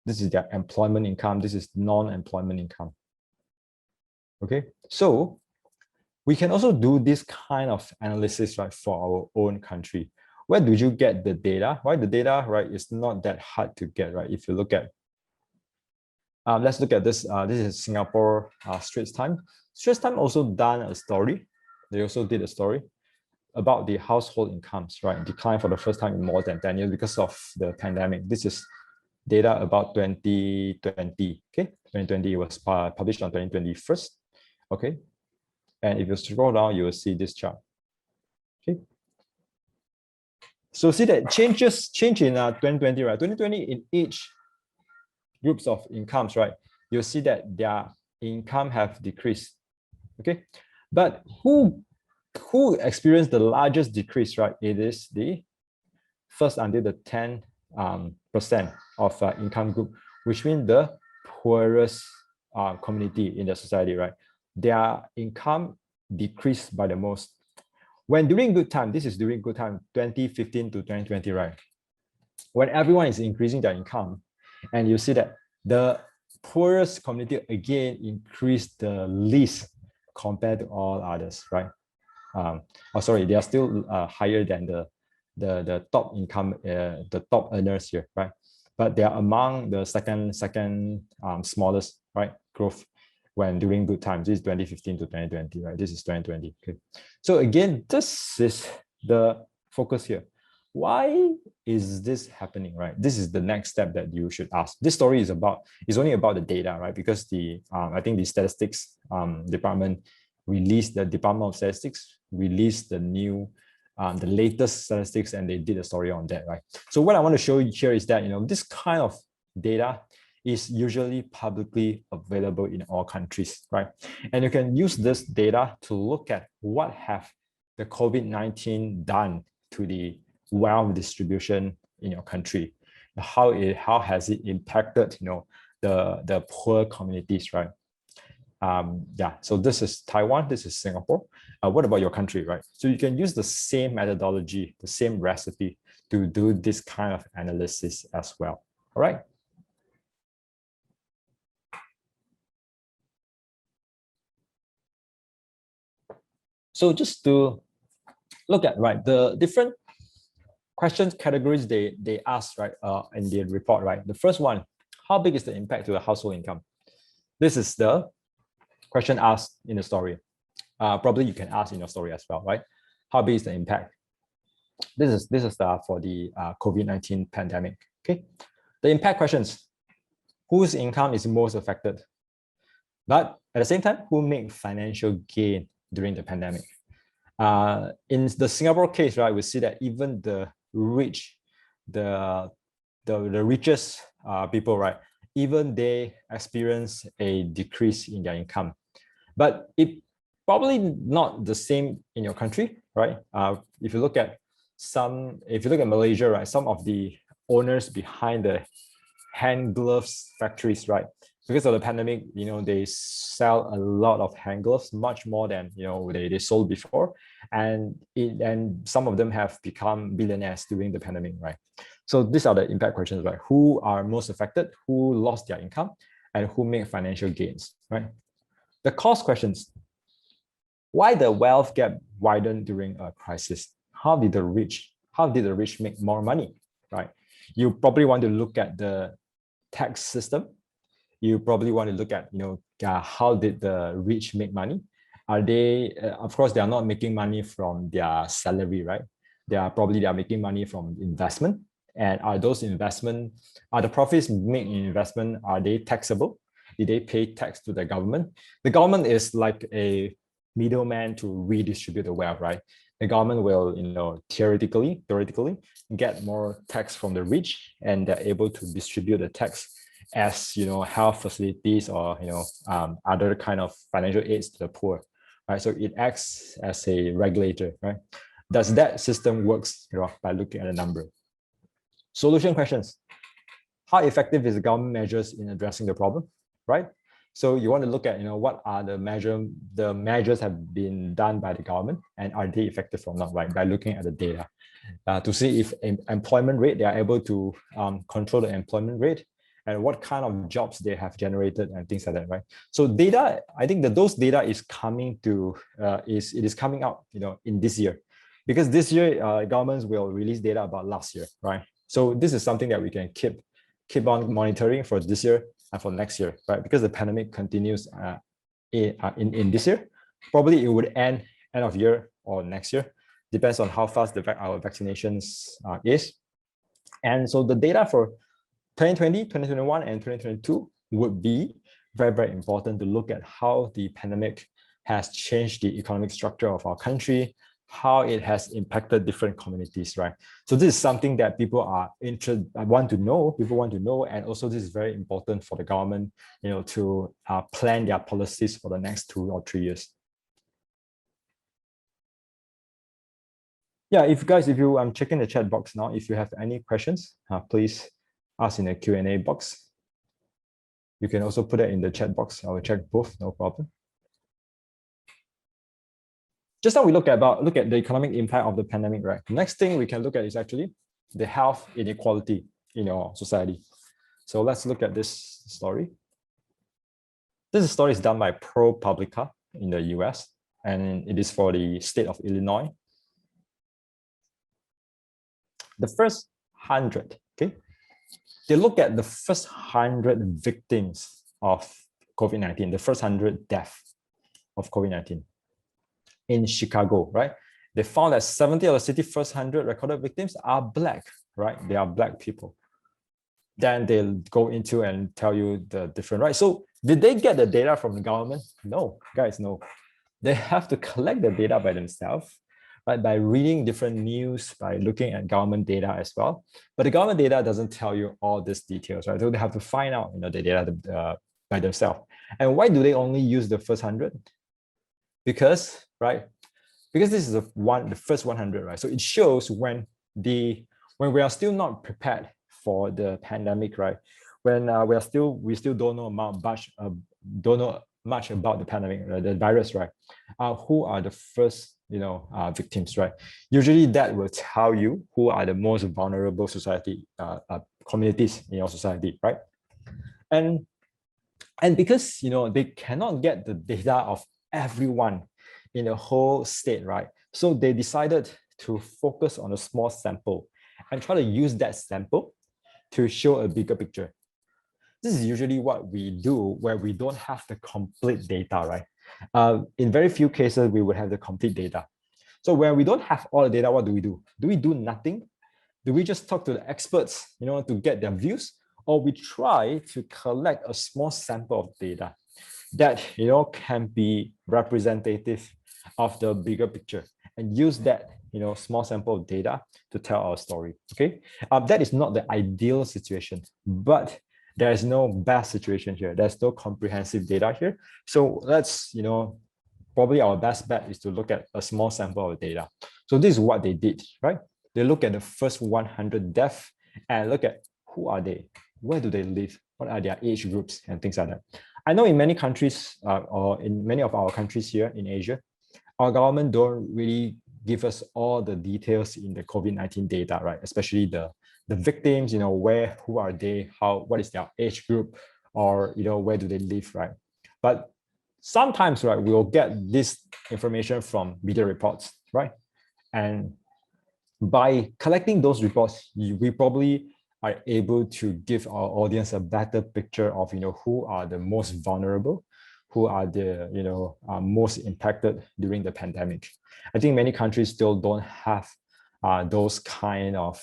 This is their employment income. This is non-employment income. Okay, so we can also do this kind of analysis, right, for our own country. Where do you get the data? Why the data, right, is not that hard to get, right? If you look at, let's look at this. This is Singapore Straits Times. Straits Times also done a story. They also did a story about the household incomes, right, decline for the first time in more than 10 years because of the pandemic. This is data about 2020. Okay, 2020, it was published on 2020 first. Okay, and if you scroll down, you will see this chart. Okay, so see that change in 2020, right? 2020 in each groups of incomes, right? You'll see that their income have decreased. Okay, but who experienced the largest decrease, right? It is the first until the 10% of income group, which means the poorest community in the society, right? Their income decreased by the most. When during good time, this is during good time, 2015 to 2020, right? When everyone is increasing their income, And you see that the poorest community again increased the least compared to all others, right? Sorry, they are still higher than the top income, the top earners here, right? But they are among the second smallest, right? Growth when during good times. This is 2015 to 2020, right? This is 2020. Okay. So again, this is the focus here. Why is this happening, right? This is the next step that you should ask. This story is only about the data, right? Because I think the statistics department released, the Department of Statistics released the new, the latest statistics, and they did a story on that, right? So what I want to show you here is that, this kind of data is usually publicly available in all countries, right? And you can use this data to look at what have the COVID-19 done to the wealth distribution in your country. How has it impacted, the poor communities, right? Yeah, so this is Taiwan, this is Singapore. What about your country, right? So you can use the same methodology, the same recipe to do this kind of analysis as well, all right? So just to look at, right, the different questions categories they asked, right, in the report, right? The first one, how big is the impact to the household income? This is the question asked in the story. Probably you can ask in your story as well, right? How big is the impact? This is for the COVID-19 pandemic. Okay, the impact questions: whose income is most affected? But at the same time, who made financial gain during the pandemic? In the Singapore case, right, we see that even the rich, the richest people, right, even they experience a decrease in their income. But it probably not the same in your country, right? If you look at Malaysia, right, some of the owners behind the hand gloves factories, right, because of the pandemic, they sell a lot of hand gloves, much more than they sold before, and some of them have become billionaires during the pandemic, right? So these are the impact questions, right? Who are most affected? Who lost their income? And who made financial gains, right? The cost questions: why the wealth gap widened during a crisis? How did the rich make more money, right? You probably want to look at the tax system. You probably want to look at, how did the rich make money? Are they, of course, they are not making money from their salary, right? They are making money from investment. And are the profits made in investment, are they taxable? Did they pay tax to the government? The government is like a middleman to redistribute the wealth, right? The government will, theoretically get more tax from the rich, and they're able to distribute the tax as health facilities or other kind of financial aids to the poor, right? So it acts as a regulator, right? Does that system works by looking at the number? Solution questions: how effective is the government measures in addressing the problem, right? So you want to look at what are the measures have been done by the government, and are they effective or not, right? By looking at the data to see if employment rate, they are able to control the employment rate, and what kind of jobs they have generated and things like that, right? So data, I think that those data is coming out, in this year, because this year governments will release data about last year, right? So this is something that we can keep on monitoring for this year and for next year, right? Because the pandemic continues in this year. Probably it would end of year or next year, depends on how fast our vaccinations is. And so the data for 2020, 2021, and 2022 would be very, very important to look at how the pandemic has changed the economic structure of our country, how it has impacted different communities, right? So this is something that people want to know, and also this is very important for the government, to plan their policies for the next 2 or 3 years. Yeah, I'm checking the chat box now. If you have any questions, please ask in the Q&A box. You can also put it in the chat box. I will check both, no problem. Just now we look at the economic impact of the pandemic, right? The next thing we can look at is actually the health inequality in your society. So let's look at this story. This story is done by ProPublica in the US, and it is for the state of Illinois. The first 100, okay? They look at the first 100 victims of COVID-19, the first 100 deaths of COVID-19 in Chicago, right? They found that 70 of the city's first 100 recorded victims are Black, right? They are Black people. Then they'll go into and tell you the different, right? So did they get the data from the government? No, guys, no. They have to collect the data by themselves, right? By reading different news, by looking at government data as well. But the government data doesn't tell you all these details, right? So they have to find out, the data by themselves. And why do they only use the first 100? Because, right? Because this is the first 100, right? So it shows when we are still not prepared for the pandemic, right? When we still don't know much about the pandemic, the virus, right? Who are the first, victims, right? Usually that will tell you who are the most vulnerable society communities in your society, right? And because they cannot get the data of everyone in the whole state, right? So they decided to focus on a small sample and try to use that sample to show a bigger picture. This is usually what we do where we don't have the complete data, right? In very few cases, we would have the complete data. So when we don't have all the data, what do we do? Do we do nothing? Do we just talk to the experts, to get their views? Or we try to collect a small sample of data that, can be representative of the bigger picture and use that, small sample of data to tell our story, okay? That is not the ideal situation, but there is no best situation here. There's no comprehensive data here. So let's, probably our best bet is to look at a small sample of data. So this is what they did, right? They look at the first 100 deaths and look at who are they, where do they live, what are their age groups and things like that. I know in many countries or in many of our countries here in Asia, our government don't really give us all the details in the COVID-19 data, right? Especially the victims, who are they, what is their age group, or, where do they live, right? But sometimes, right, we'll get this information from media reports, right? And by collecting those reports, we probably are able to give our audience a better picture of, who are the most vulnerable, who are the, most impacted during the pandemic. I think many countries still don't have those kind of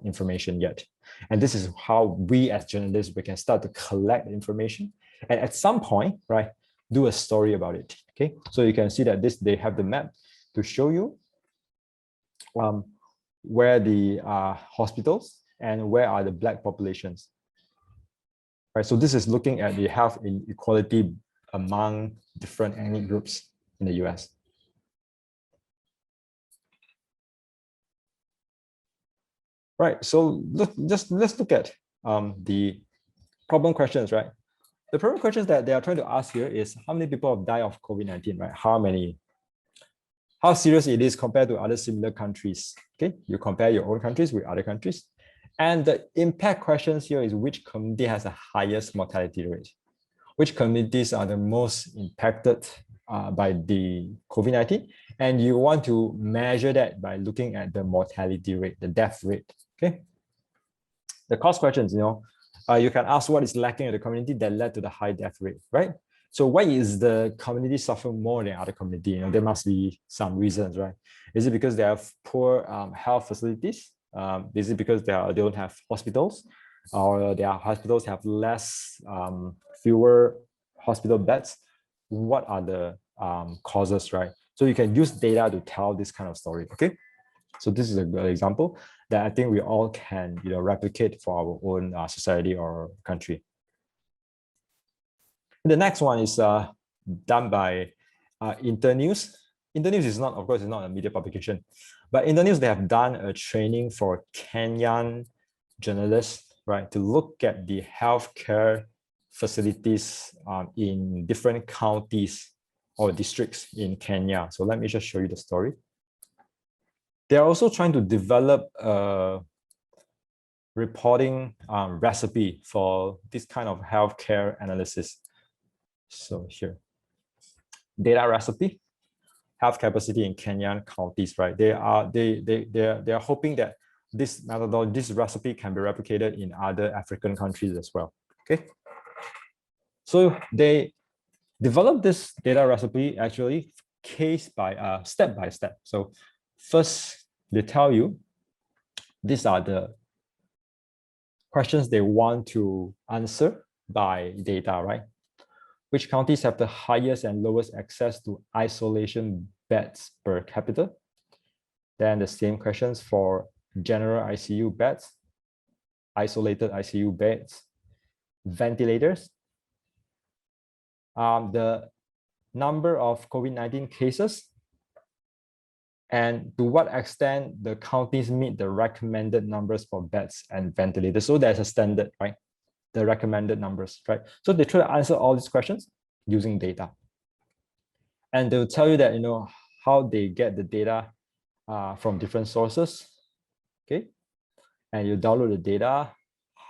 information yet. And this is how we as journalists, we can start to collect information and at some point, right, do a story about it, okay? So you can see that they have the map to show you where the hospitals and where are the Black populations. Right, so this is looking at the health inequality among different ethnic groups in the US. Right, so let's look at the problem questions, right? The problem questions that they are trying to ask here is how many people have died of COVID-19, right? How many? How serious it is compared to other similar countries, okay? You compare your own countries with other countries. And the impact questions here is which community has the highest mortality rate? Which communities are the most impacted by the COVID-19? And you want to measure that by looking at the mortality rate, the death rate, okay? The cost questions, you can ask what is lacking in the community that led to the high death rate, right? So why is the community suffering more than other community? There must be some reasons, right? Is it because they have poor health facilities? Is it because they don't have hospitals, or their hospitals have fewer hospital beds? What are the causes, right? So you can use data to tell this kind of story, okay? So this is a good example that I think we all can, replicate for our own society or country. The next one is done by Internews. Internews is not, of course, it's not a media publication, but Internews, they have done a training for Kenyan journalists, right, to look at the healthcare facilities in different counties or districts in Kenya. So let me just show you the story. They're also trying to develop reporting recipe for this kind of healthcare analysis. So here, data recipe, health capacity in Kenyan counties, right? They are hoping that this methodology, this recipe can be replicated in other African countries as well. Okay. So they developed this data recipe actually step by step. So first, they tell you these are the questions they want to answer by data, right? Which counties have the highest and lowest access to isolation beds per capita? Then the same questions for general ICU beds, isolated ICU beds, ventilators, the number of COVID-19 cases, and to what extent the counties meet the recommended numbers for beds and ventilators. So there's a standard, right? The recommended numbers, right? So they try to answer all these questions using data. And they'll tell you that, how they get the data from different sources, okay? And you download the data,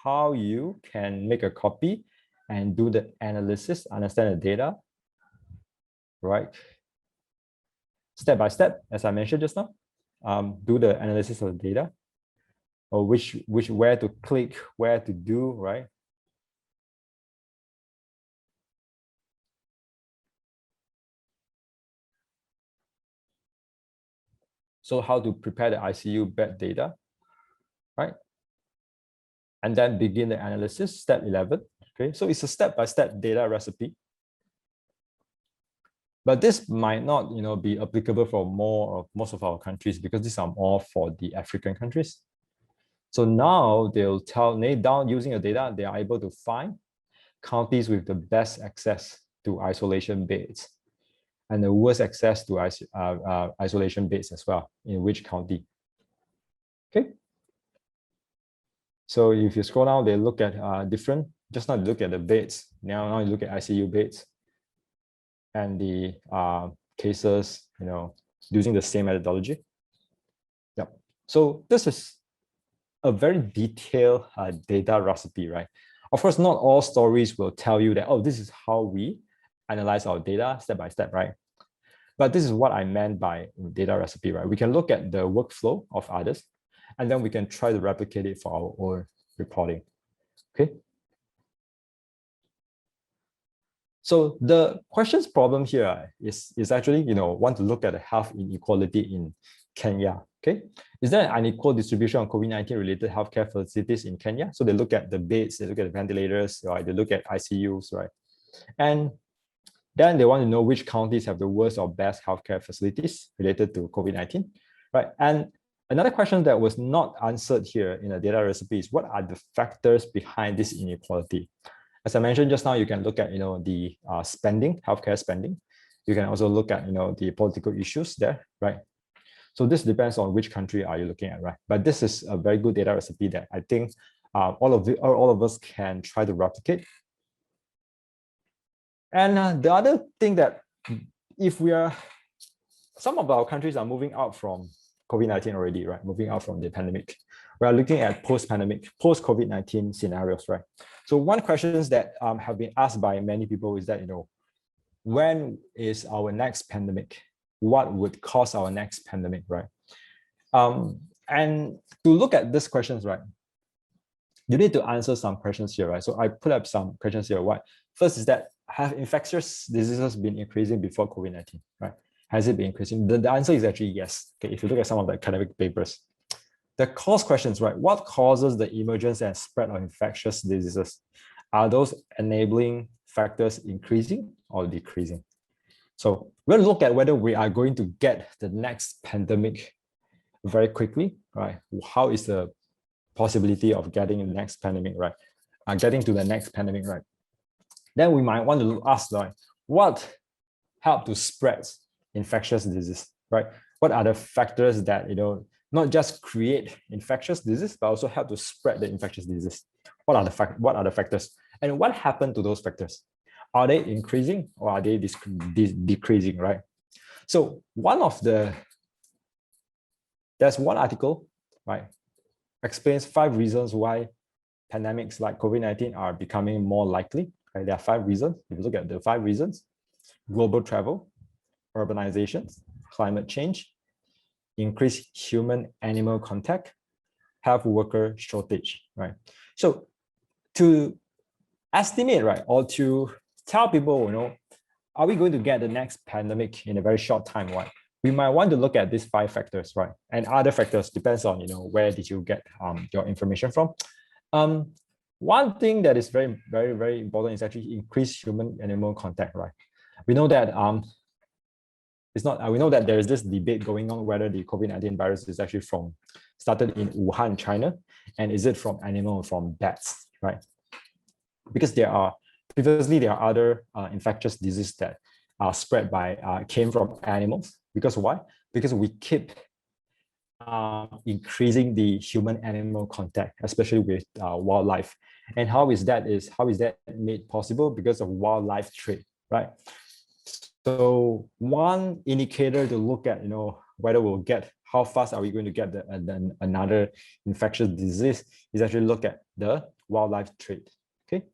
how you can make a copy and do the analysis, understand the data, right? Step by step, as I mentioned just now, do the analysis of the data, or where to click, where to do, right? So how to prepare the ICU bed data, right? And then begin the analysis, step 11, okay? So it's a step-by-step data recipe. But this might not, be applicable for most of our countries, because these are all for the African countries. So now they'll nail down using the data, they are able to find counties with the best access to isolation beds and the worst access to isolation beds as well, in which county. Okay. So if you scroll down, they look at different, just not look at the beds. Now you look at ICU beds and the cases, using the same methodology. Yep. So this is a very detailed data recipe, right? Of course, not all stories will tell you that, oh, this is how we analyze our data step by step, right? But this is what I meant by data recipe, right? We can look at the workflow of others, and then we can try to replicate it for our own reporting, okay? So the questions problem here is actually, want to look at the health inequality in Kenya, okay? Is there an unequal distribution of COVID-19 related healthcare facilities in Kenya? So they look at the beds, they look at the ventilators, right? They look at ICUs, right? And then they want to know which counties have the worst or best healthcare facilities related to COVID-19, right? And another question that was not answered here in the data recipe is, what are the factors behind this inequality? As I mentioned just now, you can look at, the spending, healthcare spending. You can also look at, the political issues there, right? So this depends on which country are you looking at, right? But this is a very good data recipe that I think all of us can try to replicate. And the other thing that some of our countries are moving out from COVID-19 already, right? Moving out from the pandemic. We are looking at post-pandemic, post-COVID-19 scenarios, right? So one question that have been asked by many people is that, when is our next pandemic? What would cause our next pandemic, right? And to look at these questions, right, you need to answer some questions here, right? So I put up some questions here. First is that, have infectious diseases been increasing before COVID-19, right? Has it been increasing? The answer is actually yes. Okay, if you look at some of the academic papers. The cause questions, right? What causes the emergence and spread of infectious diseases? Are those enabling factors increasing or decreasing? So we'll look at whether we are going to get the next pandemic very quickly, right? How is the possibility of getting the next pandemic, right? Getting to the next pandemic, right? Then we might want to ask, like, what help to spread infectious disease, right? What are the factors that, not just create infectious disease, but also help to spread the infectious disease? What are the factors? And what happened to those factors? Are they increasing or are they decreasing, right? So there's one article, right, explains 5 reasons why pandemics like COVID-19 are becoming more likely. Right? There are 5 reasons. If you look at the 5 reasons: global travel, urbanization, climate change, increased human-animal contact, health worker shortage. Right. So to estimate, right, or to tell people, are we going to get the next pandemic in a very short time, right? We might want to look at these 5 factors, right? And other factors depends on, where did you get your information from. One thing that is very, very, very important is actually increased human-animal contact, right? We know that we know that there is this debate going on whether the COVID-19 virus is actually started in Wuhan, China, and is it from animal or from bats, right? Because previously there are other infectious diseases that are spread came from animals. Because why? Because we keep increasing the human-animal contact, especially with wildlife. And how is that made possible? Because of wildlife trade, right? So one indicator to look at, whether how fast are we going to get another infectious disease is actually look at the wildlife trade. Okay,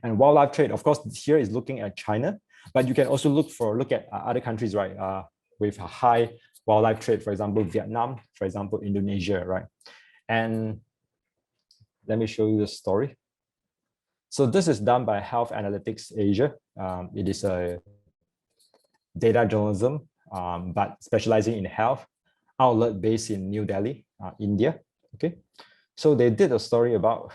and wildlife trade, of course, here is looking at China, but you can also look at other countries, right? With a high wildlife trade, for example, Vietnam, for example, Indonesia, right? And let me show you the story. So this is done by Health Analytics Asia. It is a data journalism, but specializing in health, outlet based in New Delhi, India. Okay, so they did a story about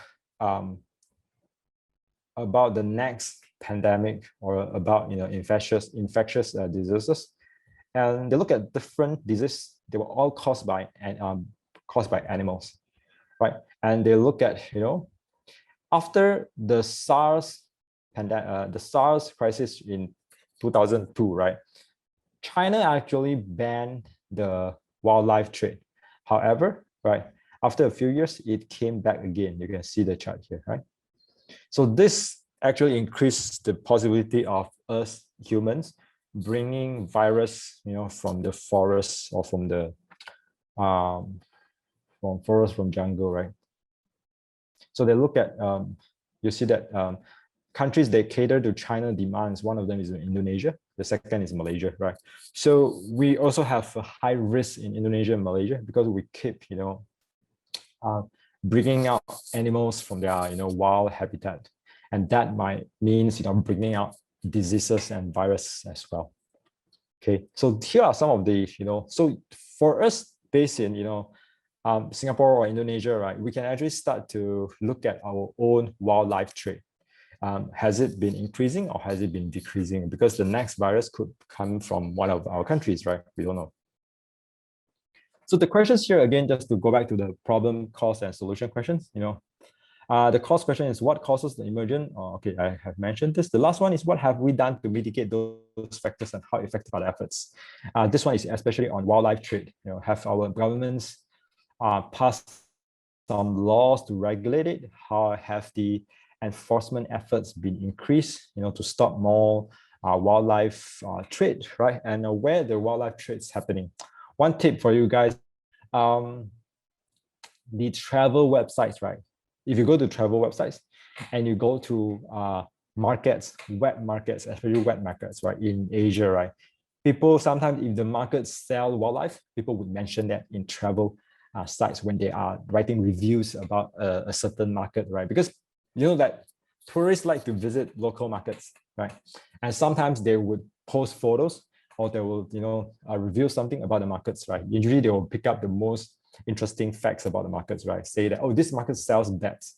the next pandemic, or about infectious diseases, and they look at different diseases. They were all caused by animals, right? And they look at after the SARS crisis in 2002, right? China actually banned the wildlife trade. However, right, after a few years, it came back again. You can see the chart here, right? So this actually increased the possibility of us humans bringing virus, from the forest, or from the from jungle, right? So they look at you see that countries that cater to China demands. One of them is Indonesia. The second is Malaysia, right? So we also have a high risk in Indonesia and Malaysia because we keep, bringing out animals from their, wild habitat, and that might means, bringing out diseases and viruses as well. Okay, so here are some of the, so for us based in, Singapore or Indonesia, right, we can actually start to look at our own wildlife trade. Has it been increasing or has it been decreasing? Because the next virus could come from one of our countries, right? We don't know. So the questions here, again, just to go back to the problem, cause, and solution questions, the cause question is what causes the emergence? Okay, I have mentioned this. The last one is what have we done to mitigate those factors and how effective are the efforts? This one is especially on wildlife trade. Have our governments passed some laws to regulate it? How have the enforcement efforts been increased, to stop more wildlife trade, right? And where the wildlife trade is happening. One tip for you guys, the travel websites, right? If you go to travel websites and you go to markets, wet markets, especially wet markets, right, in Asia, right? People sometimes, if the markets sell wildlife, people would mention that in travel sites when they are writing reviews about a certain market, right? Because that tourists like to visit local markets, right? And sometimes they would post photos, or they will, review something about the markets, right? Usually they will pick up the most interesting facts about the markets, right? Say that, oh, this market sells bats,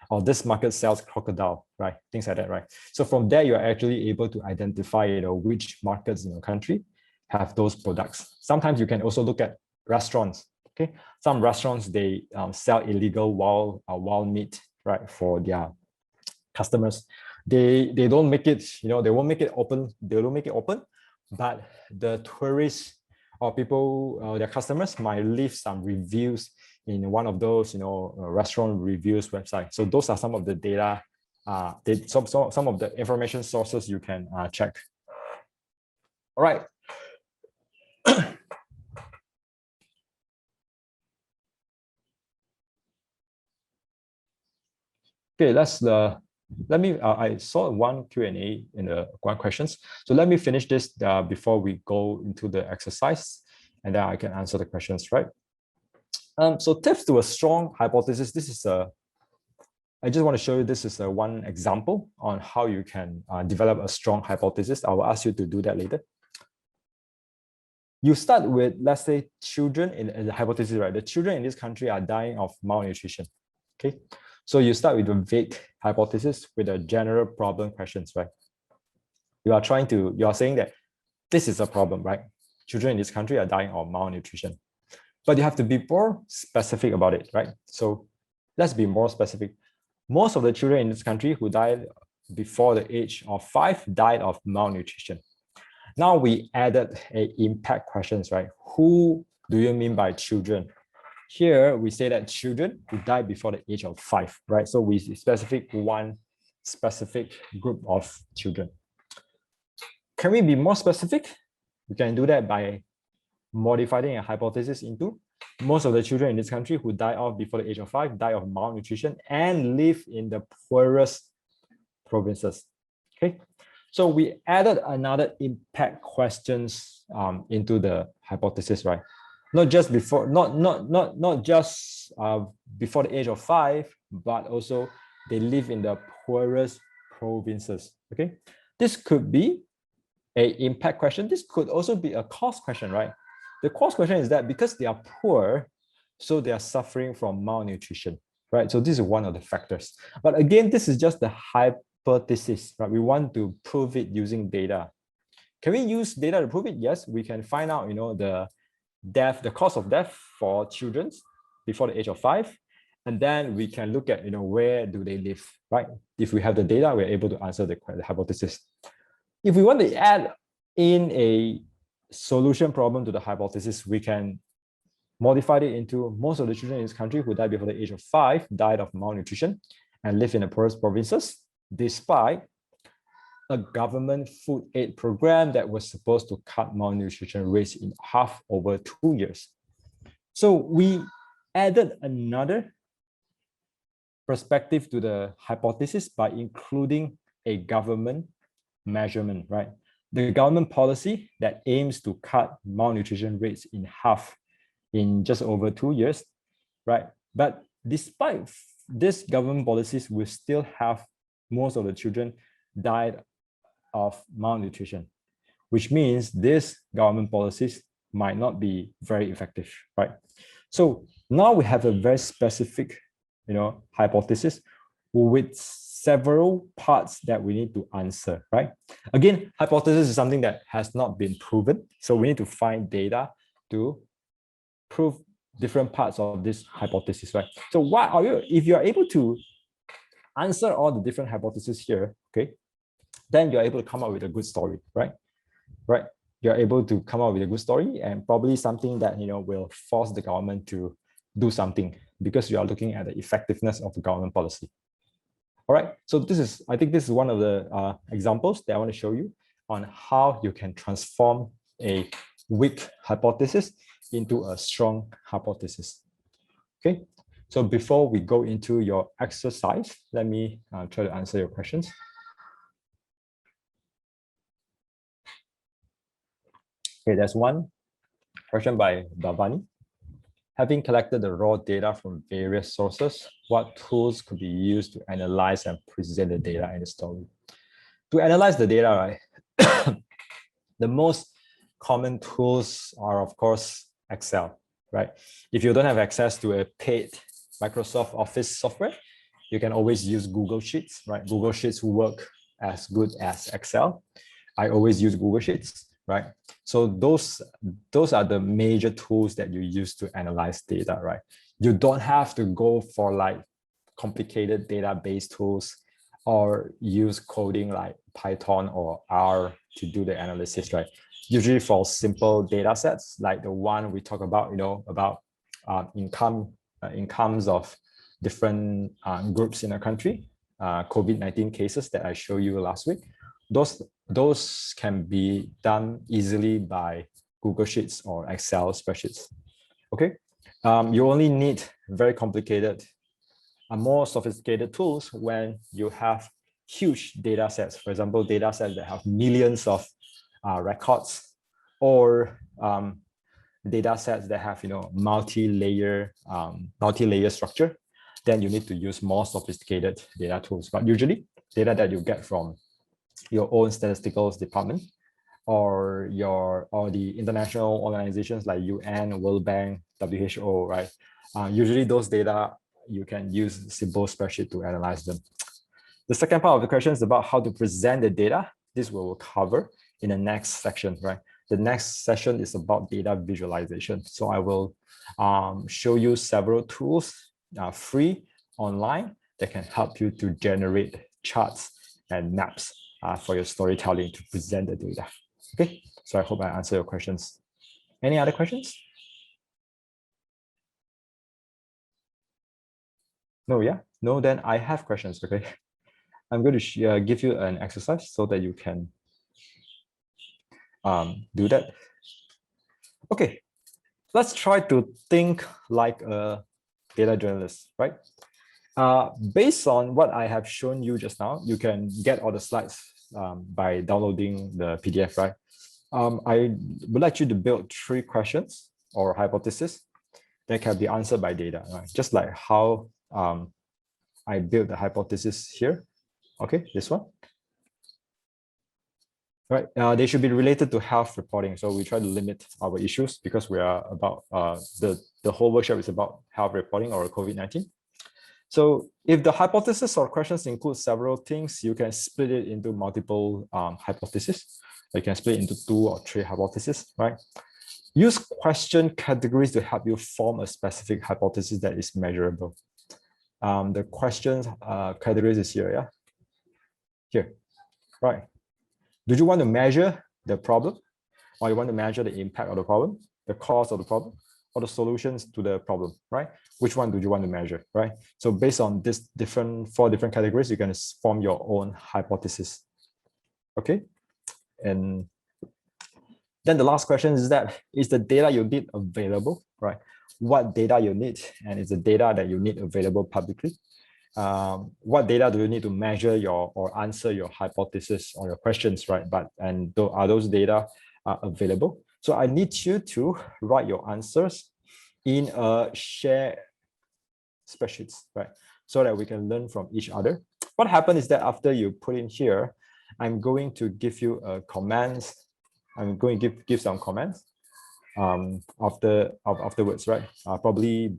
or this market sells crocodile, right? Things like that, right? So from there, you're actually able to identify, which markets in your country have those products. Sometimes you can also look at restaurants, okay? Some restaurants, they sell illegal wild meat, right, for their customers. They don't make it, they won't make it open. They don't make it open, but the tourists or people, their customers might leave some reviews in one of those, restaurant reviews websites. So those are some of the data, some of the information sources you can check. All right. Okay, I saw one Q&A in the one questions. So let me finish this before we go into the exercise, and then I can answer the questions, right? So tips to a strong hypothesis. I just want to show you, this is one example on how you can develop a strong hypothesis. I will ask you to do that later. You start with, let's say, children in the hypothesis, right? The children in this country are dying of malnutrition, okay? So you start with a vague hypothesis with a general problem questions, right? You are saying that this is a problem, right? Children in this country are dying of malnutrition, but you have to be more specific about it, right? So let's be more specific. Most of the children in this country who died before the age of 5 died of malnutrition. Now we added a impact questions, right? Who do you mean by children? Here we say that children who died before the age of 5, right? So we specify one specific group of children. Can we be more specific? We can do that by modifying a hypothesis into most of the children in this country who die off before the age of 5 die of malnutrition and live in the poorest provinces. Okay, so we added another impact questions into the hypothesis, right? Not just before, not just before the age of 5, but also they live in the poorest provinces. Okay, this could be an impact question. This could also be a cost question, right? The cost question is that because they are poor, so they are suffering from malnutrition, right? So this is one of the factors. But again, this is just the hypothesis, right? We want to prove it using data. Can we use data to prove it? Yes, we can find out, the cost of death for children before the age of 5, and then we can look at, where do they live, right? If we have the data, we're able to answer the hypothesis. If we want to add in a solution problem to the hypothesis, we can modify it into most of the children in this country who died before the age of 5 died of malnutrition and live in the poorest provinces, despite a government food aid program that was supposed to cut malnutrition rates in half over 2 years. So we added another perspective to the hypothesis by including a government measurement, right? The government policy that aims to cut malnutrition rates in half in just over 2 years, right? But despite this government policies, we still have most of the children died of malnutrition, which means these government policies might not be very effective, right? So now we have a very specific, hypothesis with several parts that we need to answer, right? Again, hypothesis is something that has not been proven, so we need to find data to prove different parts of this hypothesis, right? So if you're able to answer all the different hypotheses here, okay, then you're able to come up with a good story, right? Right? You're able to come up with a good story and probably something that, will force the government to do something because you are looking at the effectiveness of the government policy. All right, so I think this is one of the examples that I want to show you on how you can transform a weak hypothesis into a strong hypothesis. Okay, so before we go into your exercise, let me try to answer your questions. Okay, there's one question by Bhavani. Having collected the raw data from various sources, what tools could be used to analyze and present the data in the story? To analyze the data, right, the most common tools are, of course, Excel, right? If you don't have access to a paid Microsoft Office software, you can always use Google Sheets, right? Google Sheets work as good as Excel. I always use Google Sheets, right? So those are the major tools that you use to analyze data, right? You don't have to go for like complicated database tools or use coding like Python or R to do the analysis, right? Usually for simple data sets like the one we talk about, about incomes of different groups in a country, COVID-19 cases that I showed you last week. Those can be done easily by Google Sheets or Excel spreadsheets. Okay, you only need very complicated more sophisticated tools when you have huge data sets. For example, data sets that have millions of records, or data sets that have multi-layer structure. Then you need to use more sophisticated data tools. But usually, data that you get from your own statistical department, or the international organizations like UN, World Bank, WHO, right? Usually those data, you can use simple spreadsheet to analyze them. The second part of the question is about how to present the data. This we will cover in the next section, right? The next session is about data visualization. So I will show you several tools, free, online, that can help you to generate charts and maps for your storytelling to present the data. Okay, so I hope I answer your questions. Any other questions? No, yeah? No, then I have questions, okay? I'm going to give you an exercise so that you can do that. Okay, let's try to think like a data journalist, right? Based on what I have shown you just now, you can get all the slides by downloading the PDF, right? I would like you to build 3 questions or hypotheses that can be answered by data, right? Just like how I built the hypothesis here. Okay, this one. Right, they should be related to health reporting. So we try to limit our issues because we are about, the whole workshop is about health reporting or COVID-19. So if the hypothesis or questions include several things, you can split it into multiple hypotheses. You can split it into 2 or 3 hypotheses, right? Use question categories to help you form a specific hypothesis that is measurable. The questions categories is here, yeah? Here, right? Do you want to measure the problem, or you want to measure the impact of the problem, the cause of the problem, or the solutions to the problem, right? Which one do you want to measure, right? So based on this 4 different categories, you can form your own hypothesis. Okay, and then the last question is that, is the data you need available, right? What data you need, and is the data that you need available publicly? What data do you need to measure or answer your hypothesis or your questions, right? Are those data available? So I need you to write your answers in a shared spreadsheets, right? So that we can learn from each other. What happened is that after you put in here, I'm going to give you comments. I'm going to give some comments afterwards, right? Probably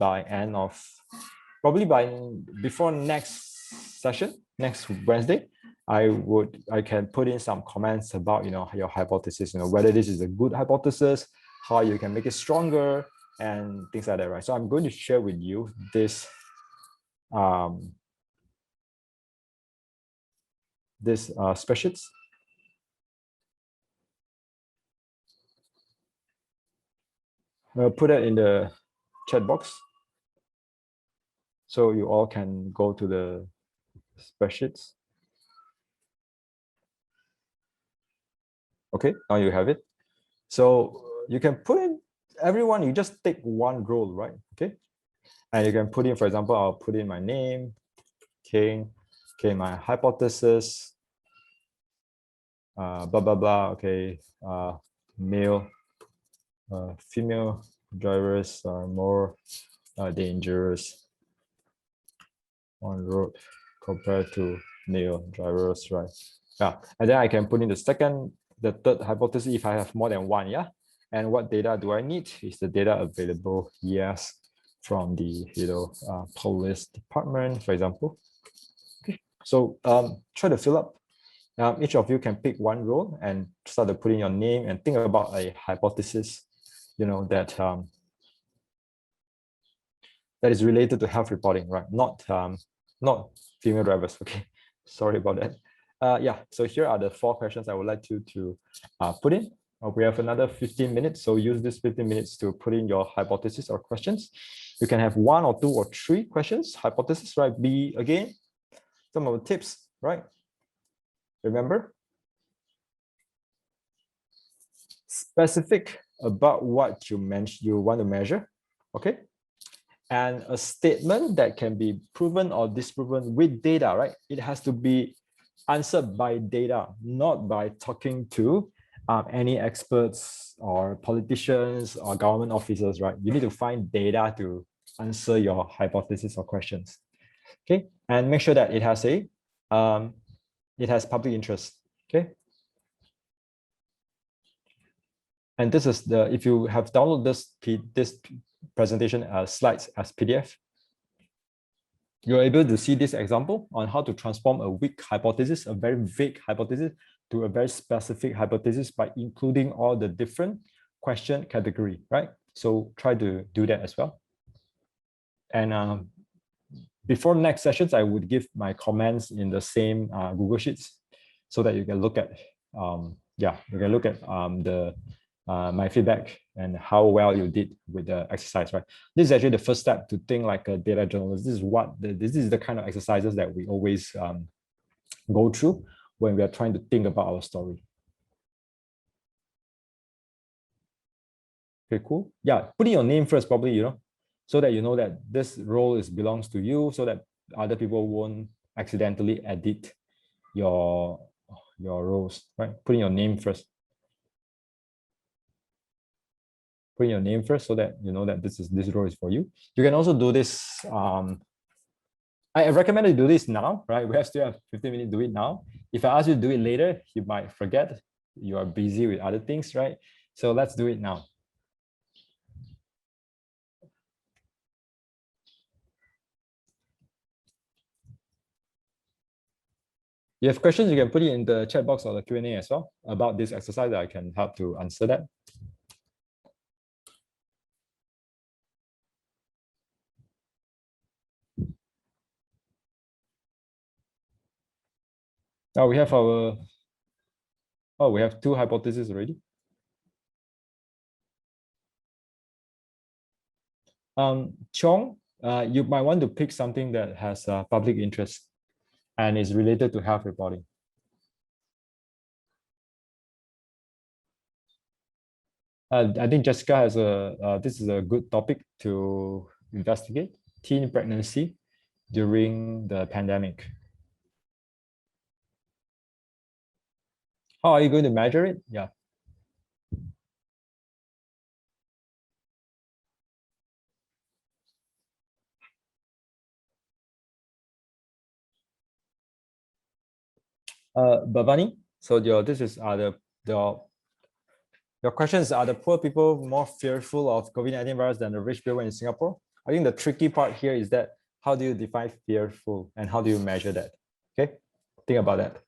before next session, next Wednesday, I can put in some comments about your hypothesis, whether this is a good hypothesis, how you can make it stronger, and things like that, right? So I'm going to share with you this spreadsheets. I'll put it in the chat box so you all can go to the spreadsheets. Okay, now you have it. So you can put in everyone, you just take one role, right? Okay, and you can put in, for example, I'll put in my name, King, okay, my hypothesis, blah blah blah. Okay, male, female drivers are more dangerous on road compared to male drivers, right? Yeah, and then I can put in the third hypothesis if I have more than one, yeah. And what data do I need? Is the data available? Yes, from the police department, for example. Okay, so try to fill up. Each of you can pick one role and start to put in your name and think about a hypothesis, that is related to health reporting, right? Not female drivers. Okay, sorry about that. Yeah, so here are the 4 questions I would like you to put in. We have another 15 minutes, so use this 15 minutes to put in your hypothesis or questions. You can have 1 or 2 or 3 questions, hypothesis, right? Again, some of the tips, right? Remember, specific about what you want to measure, okay? And a statement that can be proven or disproven with data, right? It has to be answered by data, not by talking to any experts or politicians or government officers, right? You need to find data to answer your hypothesis or questions. Okay, and make sure that it has public interest. Okay. And this is if you have downloaded this presentation slides as PDF, you're able to see this example on how to transform a weak hypothesis, a very vague hypothesis, to a very specific hypothesis by including all the different question category, right? So try to do that as well. And before next sessions, I would give my comments in the same Google Sheets so that you can look at, my feedback and how well you did with the exercise, right? This is actually the first step to think like a data journalist. This is the kind of exercises that we always go through when we are trying to think about our story. Okay, cool. Yeah, put in your name first, probably, so that you know that this role belongs to you, so that other people won't accidentally edit your roles, right? Put in your name first. Put in your name first so that you know that this role is for you. You can also do this. I recommend you do this now, right? We still have 15 minutes to do it now. If I ask you to do it later, you might forget. You are busy with other things, right? So let's do it now. You have questions, you can put it in the chat box or the Q&A as well about this exercise. I can help to answer that. Now we have we have 2 hypotheses already. Chong, you might want to pick something that has public interest and is related to health reporting. I think Jessica has this is a good topic to investigate: teen pregnancy during the pandemic. How are you going to measure it? Yeah. Bhavani, so your questions are: the poor people more fearful of COVID-19 virus than the rich people in Singapore? I think the tricky part here is that how do you define fearful and how do you measure that? Okay, think about that.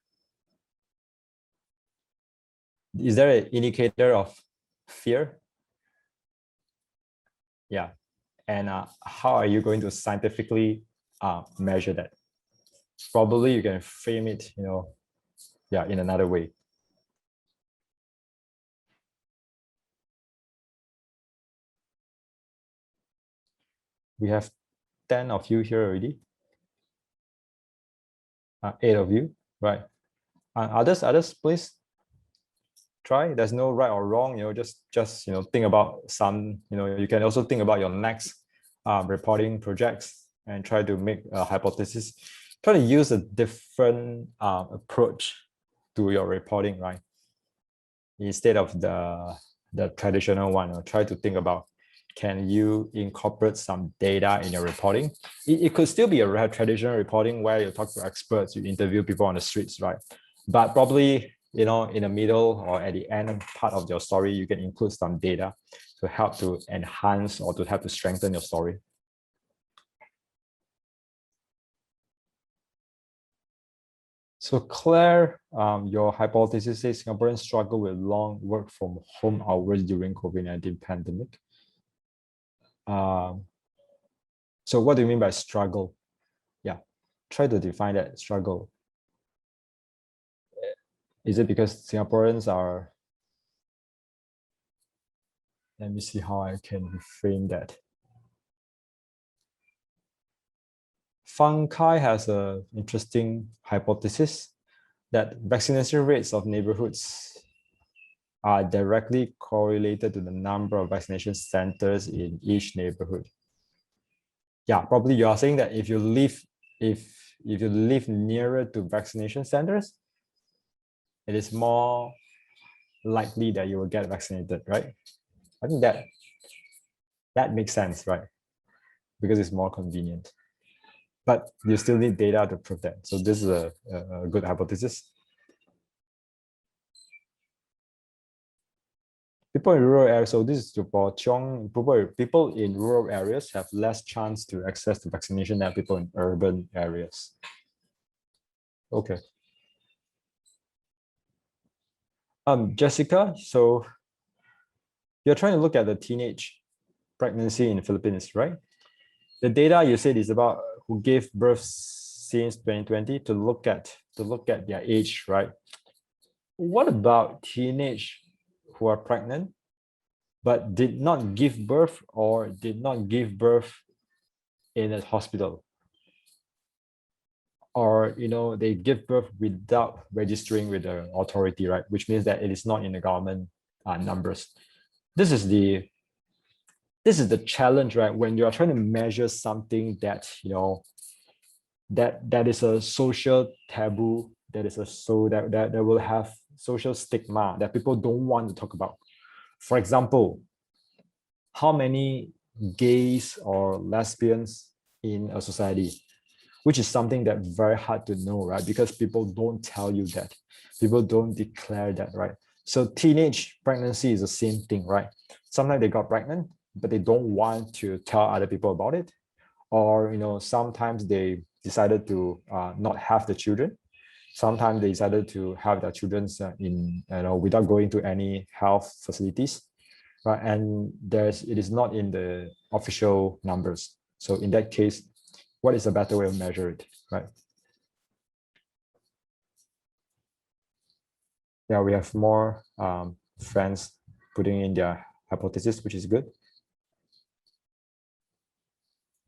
Is there an indicator of fear? Yeah, and how are you going to scientifically measure that? Probably you can frame it, in another way. We have 10 of you here already. 8 of you, right? Others, please try. There's no right or wrong. Just think about some. You can also think about your next reporting projects and try to make a hypothesis. Try to use a different approach to your reporting, right? Instead of the traditional one, try to think about, can you incorporate some data in your reporting? It could still be a traditional reporting where you talk to experts, you interview people on the streets, right? But probably, in the middle or at the end part of your story, you can include some data to help to enhance or to help to strengthen your story. So Claire, your hypothesis says Singaporeans struggle with long work from home hours during COVID-19 pandemic. So what do you mean by struggle? Yeah, try to define that struggle. Is it because Singaporeans are, let me see how I can frame that. Fang Kai has an interesting hypothesis that vaccination rates of neighborhoods are directly correlated to the number of vaccination centers in each neighborhood. yeah, probably you are saying that if you live nearer to vaccination centers, it is more likely that you will get vaccinated, right? I think that makes sense, right? Because it's more convenient. But you still need data to prove that. So this is a good hypothesis. People in rural areas, so this is for Chong, people in rural areas have less chance to access to vaccination than people in urban areas. Okay. Jessica, so you're trying to look at the teenage pregnancy in the Philippines, right? The data you said is about who gave birth since 2020 to look at their age, right? What about teenage who are pregnant but did not give birth or did not give birth in a hospital? Or they give birth without registering with the authority, right? Which means that it is not in the government numbers. This is the challenge, right? When you are trying to measure something that that is a social taboo, that is that will have social stigma that people don't want to talk about. For example, how many gays or lesbians in a society, which is something that's very hard to know, right? Because people don't tell you that. People don't declare that, right? So teenage pregnancy is the same thing, right? Sometimes they got pregnant, but they don't want to tell other people about it. Or, sometimes they decided to not have the children. Sometimes they decided to have their children without going to any health facilities, right? And it is not in the official numbers. So in that case, what is a better way of measure it, right? Yeah, we have more friends putting in their hypothesis, which is good.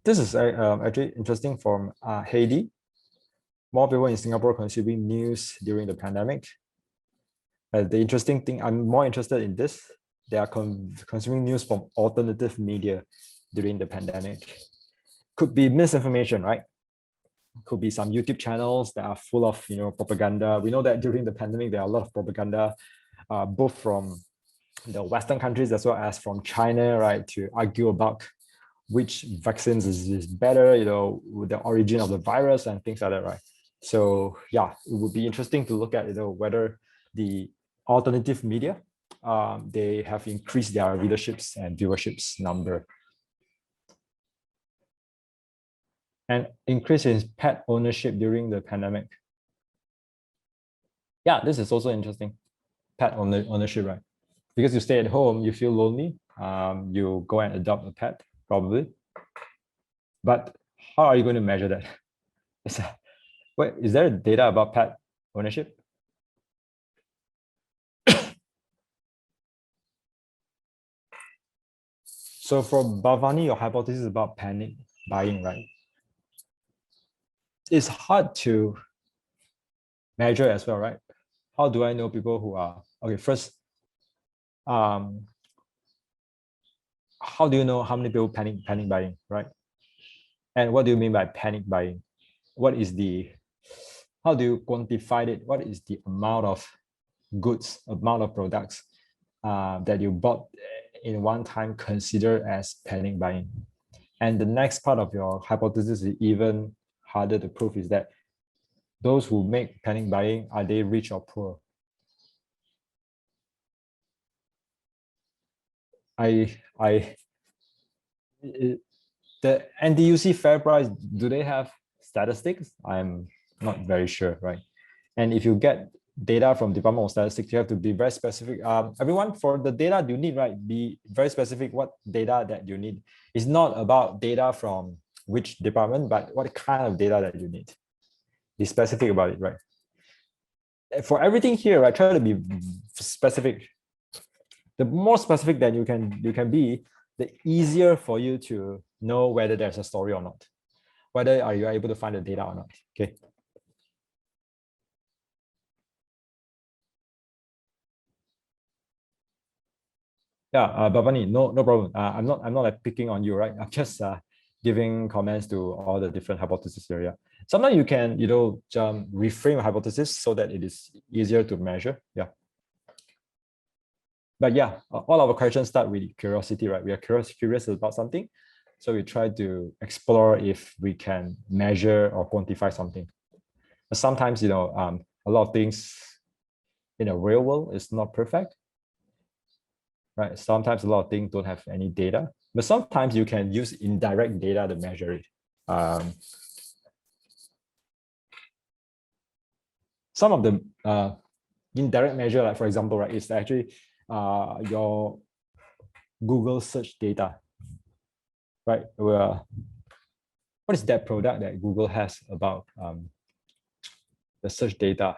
This is actually interesting from Haiti. More people in Singapore consuming news during the pandemic. The interesting thing, I'm more interested in this. They are consuming news from alternative media during the pandemic. Could be misinformation, right? Could be some YouTube channels that are full of propaganda. We know that during the pandemic there are a lot of propaganda, both from the Western countries as well as from China, right, to argue about which vaccines is better, the origin of the virus and things like that, right? So yeah, it would be interesting to look at whether the alternative media they have increased their readerships and viewerships number. And increase in pet ownership during the pandemic. Yeah, this is also interesting. Pet ownership, right? Because you stay at home, you feel lonely. You go and adopt a pet, probably. But how are you going to measure that? Wait, is there data about pet ownership? So for Bhavani, your hypothesis about panic buying, right? It's hard to measure as well, right? How do I know people who are okay? First, how do you know how many people panic buying, right? And what do you mean by panic buying? How do you quantify it? What is the amount of goods, amount of products that you bought in one time considered as panic buying? And the next part of your hypothesis is even harder to prove, is that those who make panic buying, are they rich or poor? The NTUC fair price, do they have statistics? I'm not very sure, right? And if you get data from Department of Statistics, you have to be very specific. Everyone, for the data you need, right, be very specific what data that you need. It's not about data from which department, but what kind of data that you need. Be specific about it, right? For everything here, I try to be specific. The more specific that you can be, the easier for you to know whether there's a story or not, whether are you able to find the data or not. Okay. Yeah, Bhavani, no problem. I'm not like picking on you, right? I'm just giving comments to all the different hypotheses here. Yeah. Sometimes you can, reframe a hypothesis so that it is easier to measure. Yeah. But yeah, all our questions start with curiosity, right? We are curious about something. So we try to explore if we can measure or quantify something. But sometimes, a lot of things in a real world is not perfect, right? Sometimes a lot of things don't have any data, but sometimes you can use indirect data to measure it. Some of the indirect measure, like for example, right, is actually your Google search data, right? What is that product that Google has about the search data?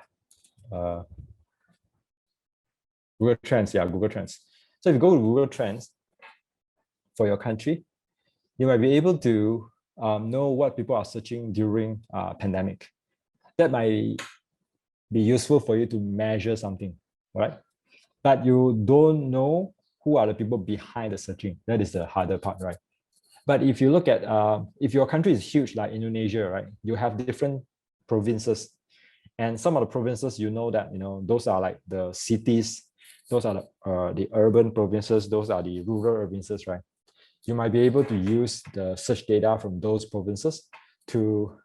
Google Trends, yeah, Google Trends. So if you go to Google Trends for your country, you might be able to know what people are searching during pandemic. That might be useful for you to measure something, right? But you don't know who are the people behind the searching. That is the harder part, right? But if you look at, if your country is huge, like Indonesia, right? You have different provinces. And some of the provinces, that, those are like the cities, those are the urban provinces, those are the rural provinces, right? You might be able to use the search data from those provinces to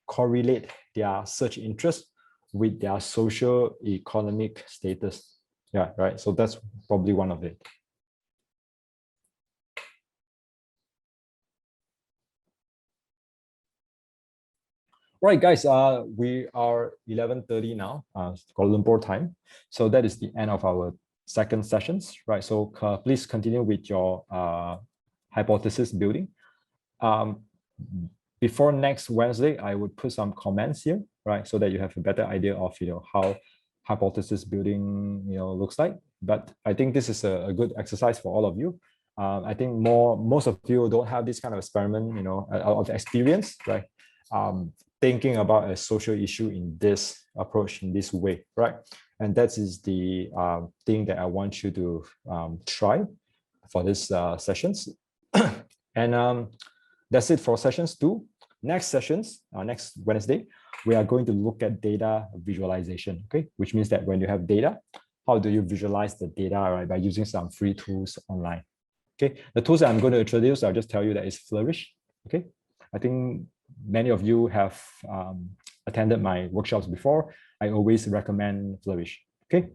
correlate their search interest with their social economic status. Yeah, right. So that's probably one of it. Right, guys, we are 11:30 now, Kuala Lumpur time. So that is the end of our second sessions, right? So please continue with your hypothesis building. Before next Wednesday, I would put some comments here, right? So that you have a better idea of, how hypothesis building, looks like. But I think this is a good exercise for all of you. I think most of you don't have this kind of experiment, of experience, right? Thinking about a social issue in this approach, in this way, right? And that is the thing that I want you to try for these sessions. And that's it for sessions 2. Next sessions, next Wednesday, we are going to look at data visualization, okay? Which means that when you have data, how do you visualize the data, right? By using some free tools online, okay? The tools that I'm going to introduce, I'll just tell you that it's Flourish, okay? I think many of you have attended my workshops before. I always recommend Flourish, okay?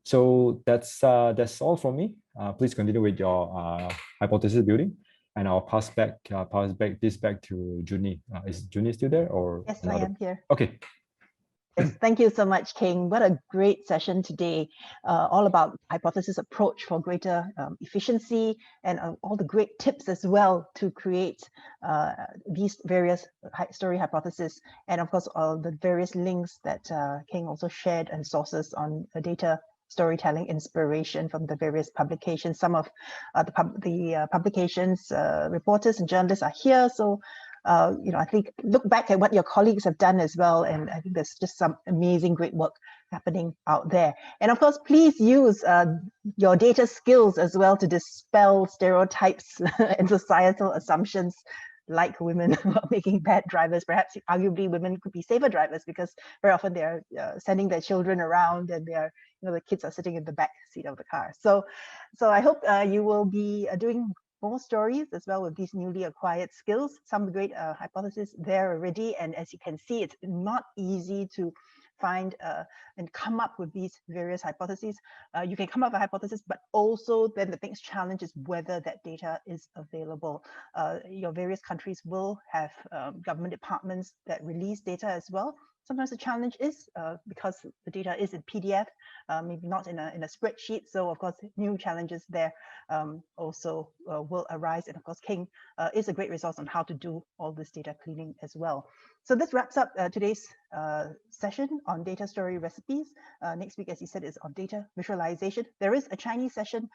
So that's all from me. Please continue with your hypothesis building. And I'll pass back this back to Junie. Is Junie still there, or? Yes, I am here. Okay. Yes, thank you so much, King. What a great session today, all about hypothesis approach for greater efficiency, and all the great tips as well to create these various story hypotheses, and of course all the various links that King also shared and sources on data storytelling inspiration from the various publications. Some of the publications, reporters and journalists are here, so I think look back at what your colleagues have done as well, and I think there's just some amazing great work happening out there. And of course, please use your data skills as well to dispel stereotypes and societal assumptions like women making bad drivers. Perhaps arguably women could be safer drivers, because very often they're sending their children around, and they're the kids are sitting in the back seat of the car. So I hope you will be doing more stories as well with these newly acquired skills. Some great hypotheses there already, and as you can see, it's not easy to find and come up with these various hypotheses. You can come up with a hypothesis, but also then the next challenge is whether that data is available. Your various countries will have government departments that release data as well. Sometimes the challenge is because the data is in PDF, maybe not in a spreadsheet. So of course, new challenges there also will arise. And of course, King is a great resource on how to do all this data cleaning as well. So this wraps up today's session on data story recipes. Next week, as you said, is on data visualization. There is a Chinese session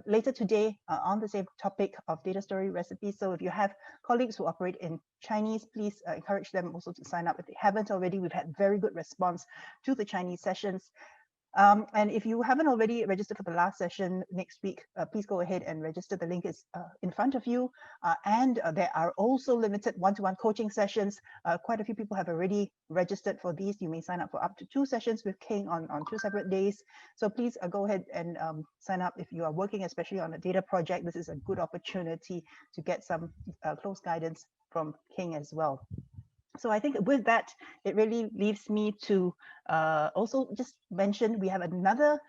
later today on the same topic of data story recipes. So if you have colleagues who operate in Chinese, please encourage them also to sign up if they haven't already. We've had very good response to the Chinese sessions. And if you haven't already registered for the last session next week, please go ahead and register. The link is in front of you. And there are also limited one-to-one coaching sessions. Quite a few people have already registered for these. You may sign up for up to 2 sessions with King on 2 separate days. So please go ahead and sign up if you are working, especially on a data project. This is a good opportunity to get some close guidance from King as well. So I think with that, it really leaves me to also just mention we have another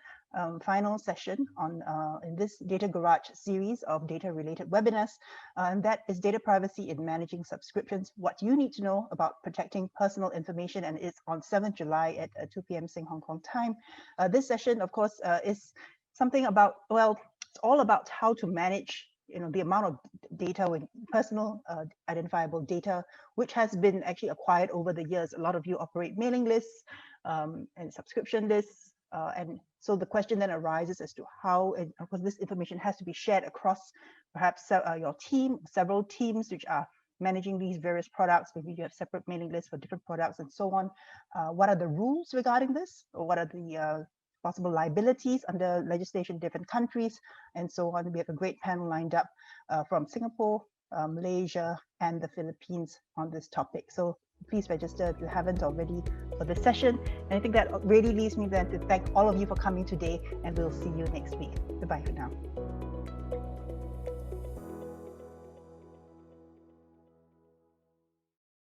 final session on in this Data Garage series of data-related webinars, and that is data privacy in managing subscriptions, what you need to know about protecting personal information, and it's on 7th July at 2 p.m. Sing Hong Kong time. This session, of course, is something about, well, it's all about how to manage the amount of data with personal identifiable data, which has been actually acquired over the years. A lot of you operate mailing lists and subscription lists. And so the question then arises as to how, and of course, this information has to be shared across perhaps your team, several teams which are managing these various products. Maybe you have separate mailing lists for different products and so on. What are the rules regarding this? Or what are the possible liabilities under legislation in different countries, and so on. We have a great panel lined up from Singapore, Malaysia, and the Philippines on this topic. So please register if you haven't already for this session. And I think that really leaves me then to thank all of you for coming today, and we'll see you next week. Goodbye for now.